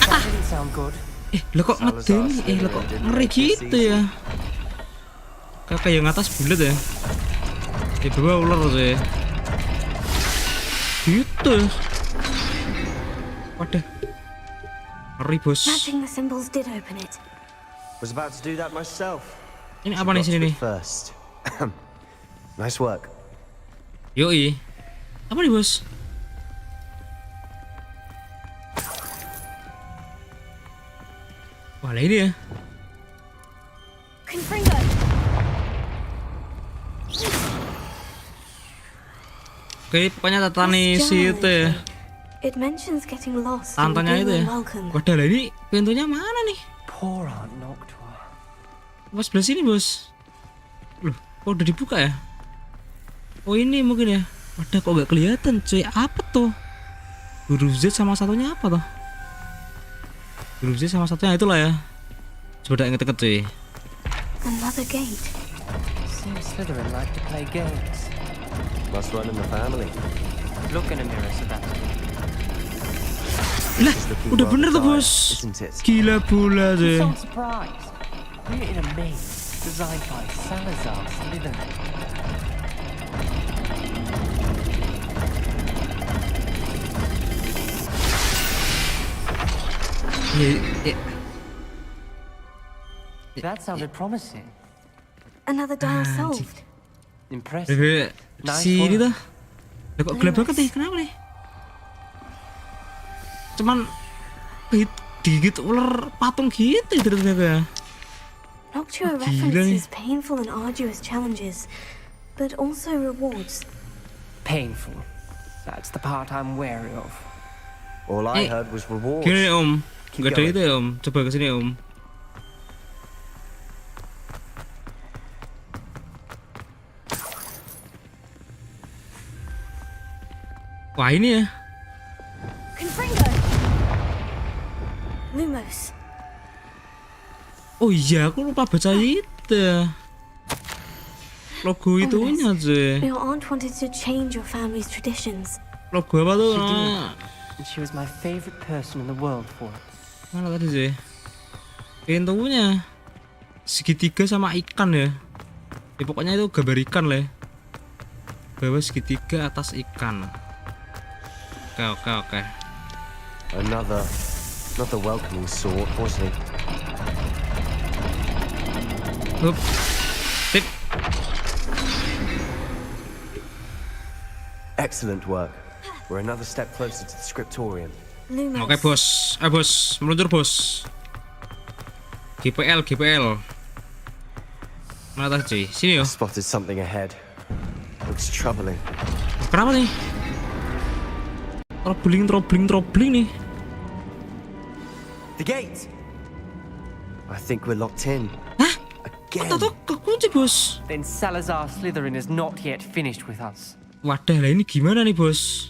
[SPEAKER 16] That didn't sound good.
[SPEAKER 1] Lah kok ngedeni? Lah kok ngeri gitu ya. Kayak yang atas bulat ya. Di bawah ular sih. Gitu. Waduh. Ngeri bos.
[SPEAKER 2] Matching the symbols did open it.
[SPEAKER 3] Was about to do that myself.
[SPEAKER 1] Ini apa nih sini nih?
[SPEAKER 3] First. Nice work.
[SPEAKER 1] Yoi. Apa nih bos? Wah lah ini ya.
[SPEAKER 2] Confringo.
[SPEAKER 1] Oke, pokoknya tatani si itu ya.
[SPEAKER 2] It mentions getting lost.
[SPEAKER 1] Tantanya itu ya. Wadah lah ini pintunya mana nih?
[SPEAKER 16] Poor Aunt Noctua.
[SPEAKER 1] Bos sebelah sini bos. Loh, kok udah dibuka ya? Oh ini mungkin ya. Wadah kok gak kelihatan cuy. Apa tuh? Huruf Z sama satunya apa tuh? Huruf Z sama satunya itulah ya. Coba inget-inget cuy.
[SPEAKER 2] Another gate.
[SPEAKER 16] Seems Slytherin like to play games.
[SPEAKER 3] Must run in the family.
[SPEAKER 16] Look in a mirror, Sebastian.
[SPEAKER 1] Lah, udah bener tuh bos. Gila pula deh.
[SPEAKER 16] I'm so surprised. We're in a maze designed by Salazar Slytherin.
[SPEAKER 1] Yeah.
[SPEAKER 16] That sounded promising.
[SPEAKER 2] Another dial solved.
[SPEAKER 16] Impressive.
[SPEAKER 1] Si ini tuh. Lah kok gelap banget nih? Kenapa nih? Cuman digigit ular patung gitu ternyata.
[SPEAKER 2] Noctua references painful and arduous challenges, but also rewards.
[SPEAKER 16] Painful. That's the part I'm wary of.
[SPEAKER 3] All I heard was rewards.
[SPEAKER 1] Gini om, gak ada itu ya om. Coba kesini om. Wah ini ya.
[SPEAKER 2] Lumos.
[SPEAKER 1] Oh iya, aku lupa baca itu. Logo itunya aja.
[SPEAKER 2] Your aunt wanted to change your family's traditions.
[SPEAKER 1] Logo apa tuh?
[SPEAKER 16] She did. And she was my favorite person in the world for it.
[SPEAKER 1] Mana tadi sih? Pintunya segitiga sama ikan ya. Ya pokoknya itu gambar ikan lah. Bawah segitiga, atas ikan. Oke.
[SPEAKER 3] Another welcoming sort, wasn't it?
[SPEAKER 1] Hup. Tip.
[SPEAKER 3] Excellent work. We're another step closer to the scriptorium.
[SPEAKER 1] Oke bos, bos, meluncur bos. GPL. Mana tadi? Sini yo.
[SPEAKER 3] Spotted something ahead. Looks troubling.
[SPEAKER 1] Kenapa nih? Troubling nih.
[SPEAKER 3] The gate. I think we're locked in.
[SPEAKER 1] Hah?
[SPEAKER 3] Again.
[SPEAKER 1] Kok kekunci bos?
[SPEAKER 16] Then Salazar Slytherin is not yet finished with us.
[SPEAKER 1] Wadah lah ini gimana nih bos?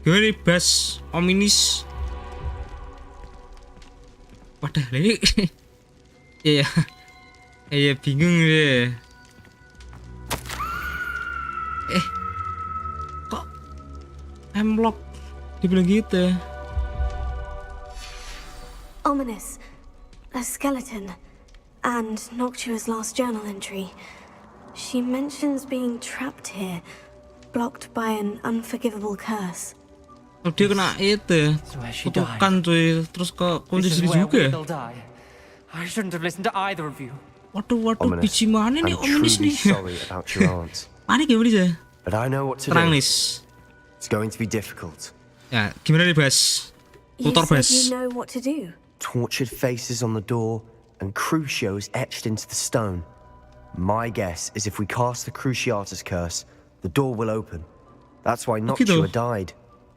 [SPEAKER 1] Gimana nih bas ominis? Wadah lah ini. Iya bingung deh. Kok M-lock dibilang gitu?
[SPEAKER 2] Ominous. A skeleton. And Noctua's last journal entry. She mentions being trapped here, blocked by an unforgivable curse.
[SPEAKER 1] Oh, dia kena itu kutukan cuy, terus ke kunci sini juga.
[SPEAKER 16] I shouldn't have listened to either of you.
[SPEAKER 1] Waduh, biji mana nih ominis nih?
[SPEAKER 3] Sorry about your aunt.
[SPEAKER 1] Mana gimana sih?
[SPEAKER 3] But I know what to
[SPEAKER 1] Terang
[SPEAKER 3] do.
[SPEAKER 1] nis.
[SPEAKER 3] It's going to be difficult.
[SPEAKER 1] Ya, gimana nih bas?
[SPEAKER 2] You
[SPEAKER 1] Tutor
[SPEAKER 2] said
[SPEAKER 1] bas.
[SPEAKER 2] you know what to do.
[SPEAKER 3] Tortured faces on the door and Crucios etched into the stone. My guess is if we cast the Cruciatus curse, the door will open. That's why Noctua died.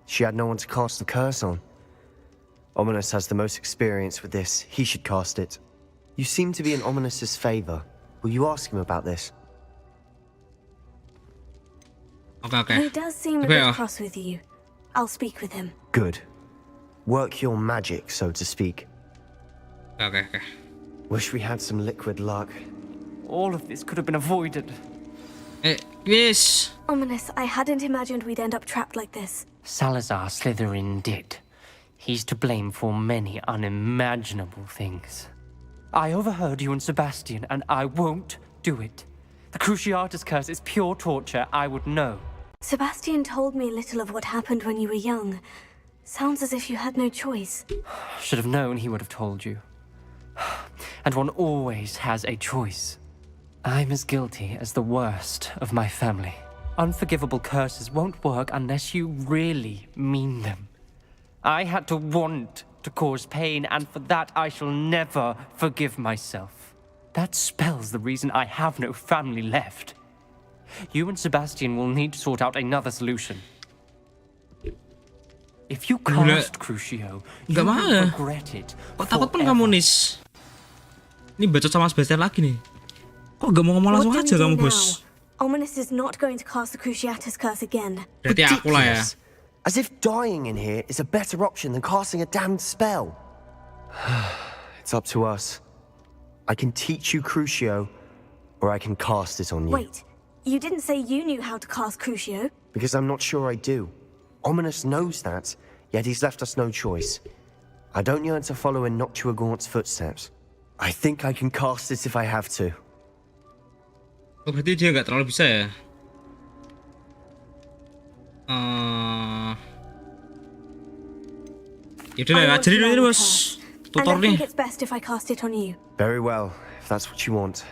[SPEAKER 3] She had no one to cast the curse on. Ominous has the most experience with this. He should cast it. You seem to be in Ominous's favor. Will you ask him about this?
[SPEAKER 1] Okay.
[SPEAKER 2] He does seem a bit cross with you. I'll speak with him.
[SPEAKER 3] Good. Work your magic, so to speak.
[SPEAKER 1] Okay.
[SPEAKER 3] Wish we had some liquid luck.
[SPEAKER 16] All of this could have been avoided.
[SPEAKER 1] Yes.
[SPEAKER 2] Ominous, I hadn't imagined we'd end up trapped like this.
[SPEAKER 16] Salazar Slytherin did. He's to blame for many unimaginable things. I overheard you and Sebastian, and I won't do it. The Cruciatus curse is pure torture, I would know.
[SPEAKER 2] Sebastian told me little of what happened when you were young. Sounds as if you had no choice.
[SPEAKER 16] Should have known he would have told you. And one always has a choice. I'm as guilty as the worst of my family. Unforgivable curses won't work unless you really mean them. I had to want to cause pain, and for that I shall never forgive myself. That spells the reason I have no family left. You and Sebastian will need to sort out another solution. If you cast Crucio, you will regret it.
[SPEAKER 1] Kok takut pun kamu nis? Ini bacot sama Sebastian lagi nih. Kok gak mau ngomong langsung aja kamu bos?
[SPEAKER 2] Ominous is not going to cast the Cruciatus curse again.
[SPEAKER 1] Berarti aku lah ya.
[SPEAKER 3] As if dying in here is a better option than casting a damned spell. It's up to us. I can teach you Crucio, or I can cast it on you.
[SPEAKER 2] Wait, you didn't say you knew how to cast Crucio?
[SPEAKER 3] Because I'm not sure I do. Ominous knows that, yet he's left us no choice. I don't yearn to follow in Noctua Gaunt's footsteps. I think I can cast it if I have to.
[SPEAKER 1] Oh, berarti dia nggak terlalu bisa ya? Yaudah lah, ajarin dulu bos. Tutor nih.
[SPEAKER 2] I think it's best if I cast it on you.
[SPEAKER 3] Very well, if that's what you want.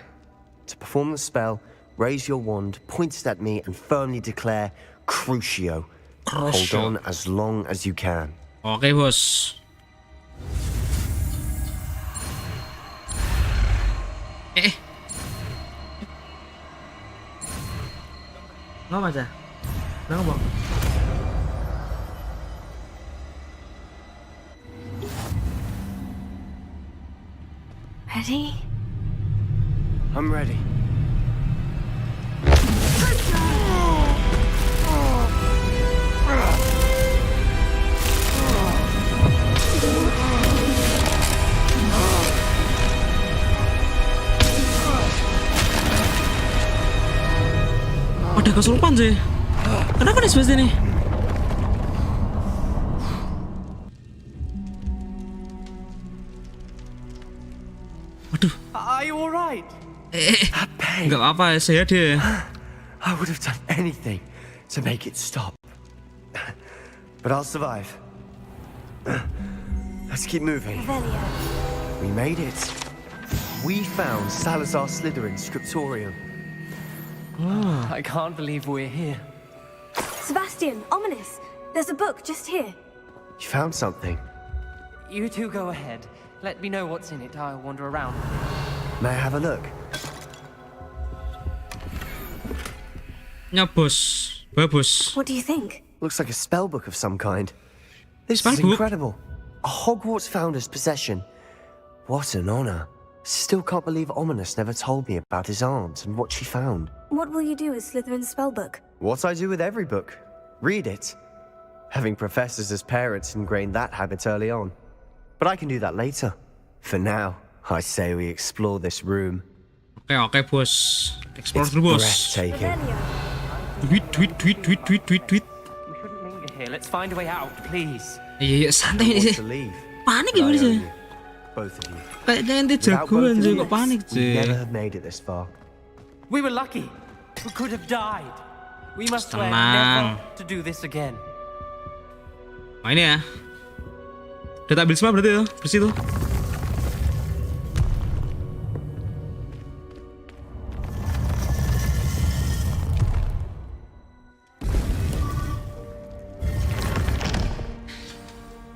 [SPEAKER 3] To perform the spell, raise your wand, point it at me, and firmly declare Crucio. Hold on as long as you can.
[SPEAKER 1] Oke, bos. Nggak aja. Nggak bang.
[SPEAKER 2] Ready?
[SPEAKER 3] I'm ready.
[SPEAKER 1] Ada kesurupan sih. Kenapa nih seperti ini? Waduh.
[SPEAKER 16] Are you alright?
[SPEAKER 1] Nggak apa-apa, sehat dia.
[SPEAKER 3] I would have done anything to make it stop. But I'll survive. Let's keep moving. We made it. We found Salazar Slytherin's scriptorium.
[SPEAKER 16] I can't believe we're here.
[SPEAKER 2] Sebastian, Ominous, there's a book just here.
[SPEAKER 3] You found something.
[SPEAKER 16] You two go ahead. Let me know what's in it. I'll wander around.
[SPEAKER 3] May I have a look?
[SPEAKER 1] Ya bos, bagus.
[SPEAKER 2] What do you think?
[SPEAKER 3] Looks like a spell book of some kind. This is incredible. A Hogwarts founder's possession. What an honor. Still can't believe Ominous never told me about his aunt and what she found.
[SPEAKER 2] What will you do with Slytherin's spellbook?
[SPEAKER 3] What I do with every book. Read it. Having professors as parents ingrained that habit early on. But I can do that later. For now, I say we explore this room.
[SPEAKER 1] Oke bos. Explore dulu bos.
[SPEAKER 3] Breathtaking.
[SPEAKER 1] Tweet.
[SPEAKER 16] We shouldn't linger here. Let's find a way out, please.
[SPEAKER 1] Iya, santai nih. Panik ya sih.
[SPEAKER 3] Both of you.
[SPEAKER 1] Kayaknya ente jagoan sih, kok panik sih.
[SPEAKER 3] Never have made it this far.
[SPEAKER 16] We were lucky. We could have died. We must swear
[SPEAKER 1] Tenang.
[SPEAKER 16] never to do this again.
[SPEAKER 1] Nah ini ya. Udah tak ambil semua berarti tuh, bersih tuh.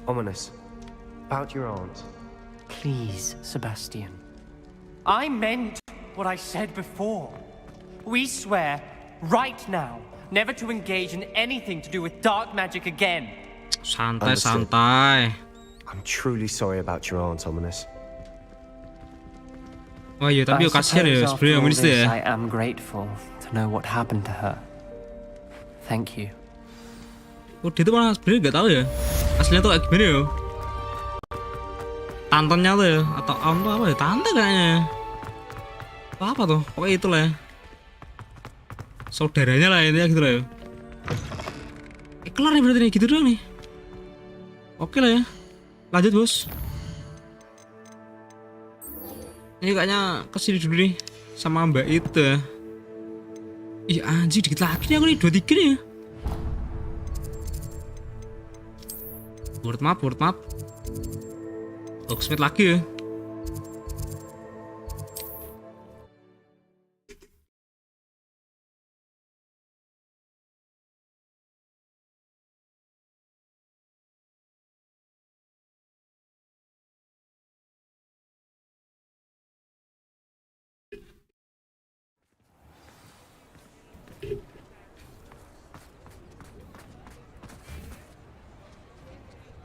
[SPEAKER 3] Ominous. About your aunt.
[SPEAKER 16] Please, Sebastian. I meant what I said before. We swear, right now, never to engage in anything to do with dark magic again.
[SPEAKER 1] Santai.
[SPEAKER 3] I'm truly sorry about your aunt, Ominous.
[SPEAKER 1] Oh iya, tapi kasihan ya sebenarnya Ominous ya.
[SPEAKER 16] I am grateful to know what happened to her. Thank you.
[SPEAKER 1] Oh dia tuh malah sebenarnya nggak tahu ya. Aslinya tuh kayak gimana ya? Tantennya tuh ya, atau om tuh apa ya? Tante kayaknya. Atau apa tuh? Pokoknya itulah ya. Saudaranya lah intinya gitu lah ya. Kelar nih berarti nih, gitu doang nih. Oke lah ya. Lanjut bos. Ini kayaknya kesini dulu nih sama mbak itu ya. Ih anjir dikit lagi nih aku nih 23 nih ya. Word map. Hogsmeade lagi ya.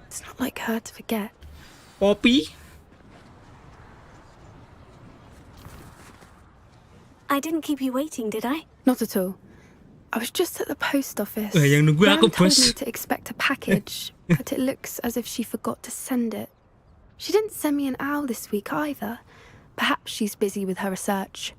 [SPEAKER 4] It's not like her to forget.
[SPEAKER 1] Poppy?
[SPEAKER 2] I didn't keep you waiting, did I?
[SPEAKER 4] Not at all. I was just at the post office.
[SPEAKER 1] Yang nunggu aku
[SPEAKER 4] Gran told
[SPEAKER 1] bos.
[SPEAKER 4] me to expect a package, but it looks as if she forgot to send it. She didn't send me an owl this week either. Perhaps she's busy with her research.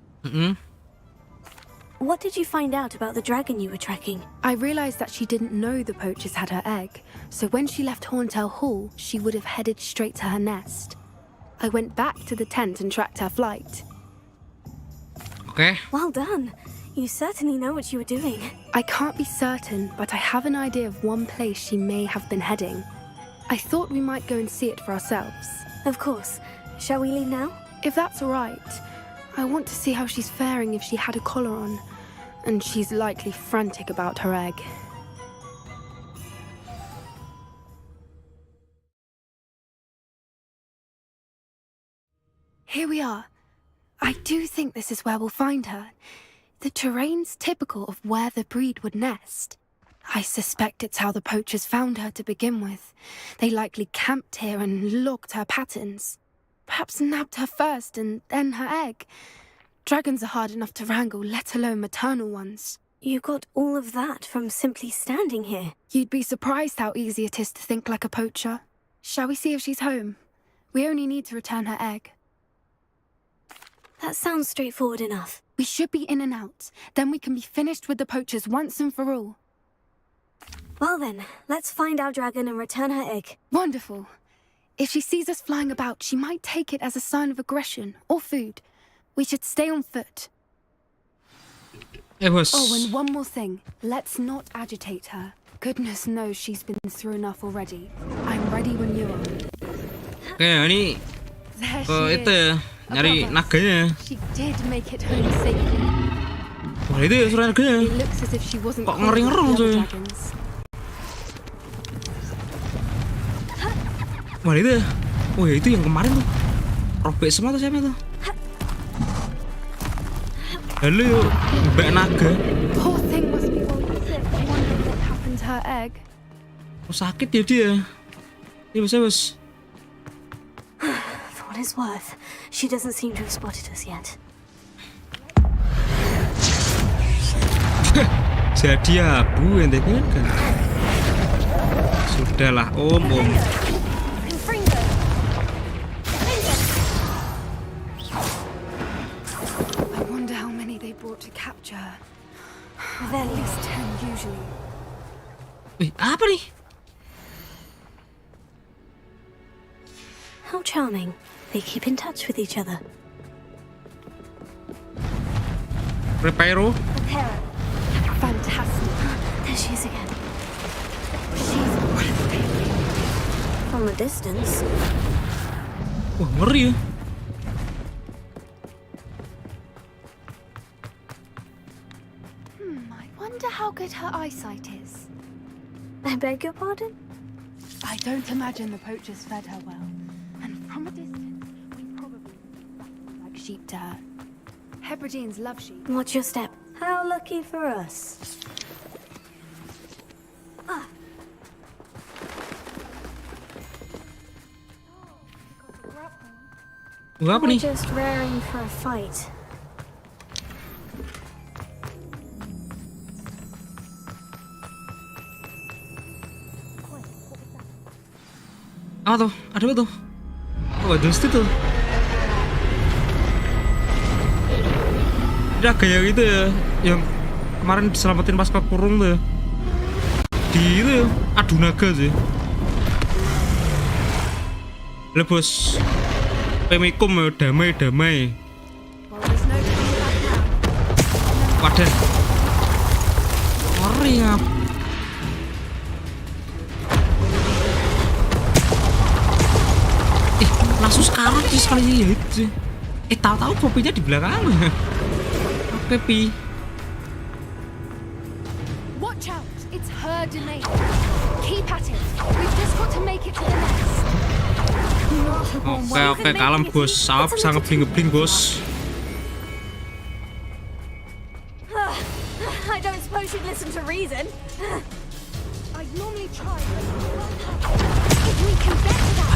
[SPEAKER 2] What did you find out about the dragon you were tracking?
[SPEAKER 4] I realized that she didn't know the poachers had her egg, so when she left Horntail Hall, she would have headed straight to her nest. I went back to the tent and tracked her flight.
[SPEAKER 1] Okay.
[SPEAKER 2] Well done. You certainly know what you were doing.
[SPEAKER 4] I can't be certain, but I have an idea of one place she may have been heading. I thought we might go and see it for ourselves.
[SPEAKER 2] Of course. Shall we leave now?
[SPEAKER 4] If that's all right. I want to see how she's faring if she had a collar on. And she's likely frantic about her egg. Here we are. I do think this is where we'll find her. The terrain's typical of where the breed would nest. I suspect it's how the poachers found her to begin with. They likely camped here and logged her patterns. Perhaps nabbed her first and then her egg. Dragons are hard enough to wrangle, let alone maternal ones.
[SPEAKER 2] You got all of that from simply standing here.
[SPEAKER 4] You'd be surprised how easy it is to think like a poacher. Shall we see if she's home? We only need to return her egg.
[SPEAKER 2] That sounds straightforward enough.
[SPEAKER 4] We should be in and out. Then we can be finished with the poachers once and for all.
[SPEAKER 2] Well then, let's find our dragon and return her egg.
[SPEAKER 4] Wonderful. If she sees us flying about, she might take it as a sign of aggression or food. We should stay on foot.
[SPEAKER 1] It was...
[SPEAKER 4] Oh, and one more thing. Let's not agitate her. Goodness knows she's been through enough already. I'm ready when you are.
[SPEAKER 1] Oke, ini itu ya, nyari naganya.
[SPEAKER 4] She did make it home safely.
[SPEAKER 1] Wah, itu ya suara naganya.
[SPEAKER 4] It looks as if she wasn't
[SPEAKER 1] Kok ngeri-ngerong tuh. Wah, itu ya. Oh ya, itu yang kemarin tuh. Robek semua tuh siapa tuh? Halo yuk, Mbak Naga.
[SPEAKER 4] Poor thing must be sick. I wonder what happened to her egg.
[SPEAKER 1] Oh, sakit ya dia. Ya bos.
[SPEAKER 2] For what it's worth, she doesn't seem to have spotted us yet.
[SPEAKER 1] Jadi abu ente kan? Sudahlah om.
[SPEAKER 4] I wonder how many they brought to capture her. At least 10 usually.
[SPEAKER 1] Wih, apa nih?
[SPEAKER 2] How charming. They keep in touch with each other.
[SPEAKER 1] Reparo.
[SPEAKER 2] Fantastic. There she is again. She's breathtaking. From a distance.
[SPEAKER 1] Wah, ngeri ya.
[SPEAKER 4] I wonder how good her eyesight is.
[SPEAKER 2] I beg your pardon?
[SPEAKER 4] I don't imagine the poachers fed her well. And from a distance, we probably look like sheep to her. Hebrideans love sheep.
[SPEAKER 2] Watch your step. How lucky for us.
[SPEAKER 1] Apa
[SPEAKER 2] We're
[SPEAKER 1] nih?
[SPEAKER 2] just raring for a fight.
[SPEAKER 1] Apa tuh? Ada apa tuh? Oh, ada tuh. Ada kayak gitu ya, yang kemarin diselamatin pas kekurung tuh. Di itu ya, adu naga sih. Lah bos, pemikum ya, damai. Wadah, ngeri ya. Langsung sekarang sih sekali itu. Tahu-tahu kopinya di belakang. Oke, Pi.
[SPEAKER 4] Watch out, it's her domain. Keep at it. We've just got to make it to the nest.
[SPEAKER 1] Oke, kalem bos. Sawap sangat bling-bling bos.
[SPEAKER 2] I don't suppose you'd listen to reason.
[SPEAKER 4] I normally try. If we can get to that,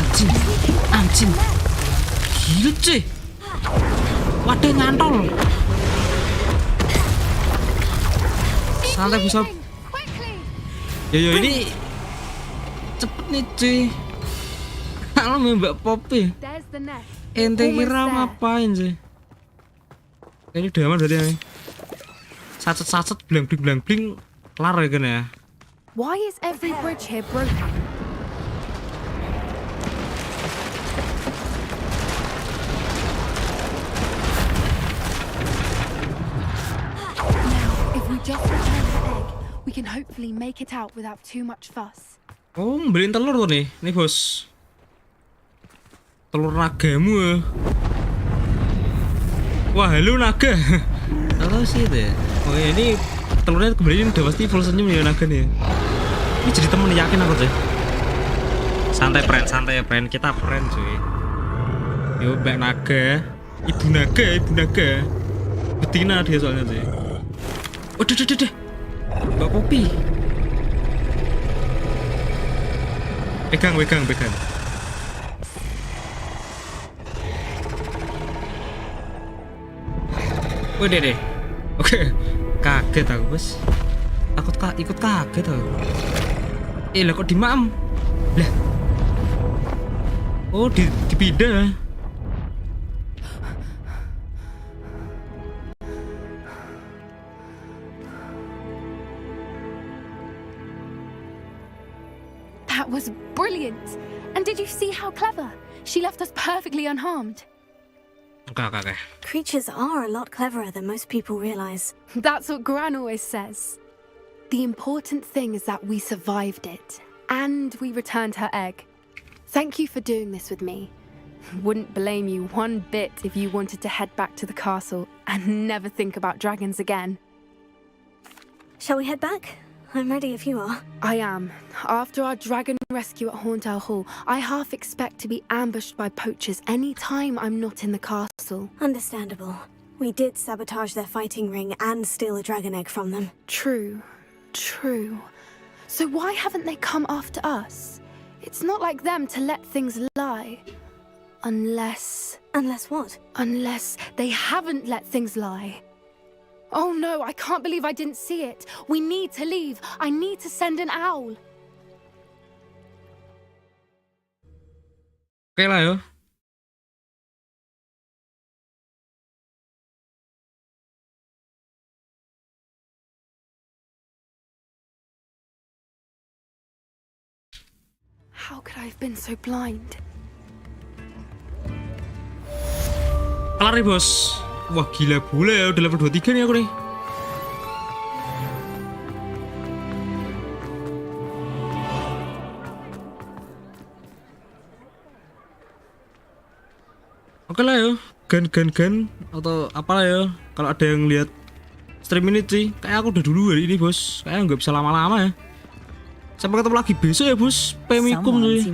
[SPEAKER 1] Anjing. Gila cuy. Wadah nyantol. Santai bisa. Yo ini cepet nih cuy. sama Mbak Poppy.
[SPEAKER 4] There's the nest.
[SPEAKER 1] Ente
[SPEAKER 4] Almost
[SPEAKER 1] kira
[SPEAKER 4] there.
[SPEAKER 1] ngapain sih? Ini udah aman berarti ya. Sacet-sacet blang-bling kelar ya kan ya.
[SPEAKER 4] Why is every bridge here broken? Now, if we just return her egg, we can hopefully make it out without too much fuss.
[SPEAKER 1] Oh, beliin telur tuh nih bos. Telur nagamu ya. Wah, halo naga. Tahu sih itu ya. Oke, ini telurnya kembaliin udah pasti full senyum ya naga nih. Ini jadi temen yakin aku tuh. Santai ya friend. Kita friend cuy. Yo, Mbak Naga. Ibu Naga. Betina dia soalnya cuy. Waduh. Mbak Poppy. Pegang. Udah deh. Oke. Kaget aku, Bos. Ikut kaget aku. Lah kok dimam? Lah. Oh, dipindah.
[SPEAKER 4] That was brilliant. And did you see how clever? She left us perfectly unharmed.
[SPEAKER 1] Okay.
[SPEAKER 2] Creatures are a lot cleverer than most people realize.
[SPEAKER 4] That's what Gran always says. The important thing is that we survived it, and we returned her egg. Thank you for doing this with me. Wouldn't blame you one bit if you wanted to head back to the castle and never think about dragons again.
[SPEAKER 2] Shall we head back? I'm ready if you are.
[SPEAKER 4] I am. After our dragon rescue at Horntail Hall, I half expect to be ambushed by poachers any time I'm not in the castle.
[SPEAKER 2] Understandable. We did sabotage their fighting ring and steal a dragon egg from them.
[SPEAKER 4] True. So why haven't they come after us? It's not like them to let things lie. Unless
[SPEAKER 2] what?
[SPEAKER 4] Unless they haven't let things lie. Oh no, I can't believe I didn't see it. We need to leave. I need to send an owl.
[SPEAKER 1] Oke lah yo.
[SPEAKER 4] How could I have been so blind?
[SPEAKER 1] Kelar nih bos. Wah gila bule ya, udah level 23 nih aku nih. Oke lah ya, gan atau apalah ya. Kalau ada yang lihat stream ini sih, kayak aku udah dulu hari ini bos. Kayaknya nggak bisa lama-lama ya. Sampai ketemu lagi besok ya bos. Pemikum sih.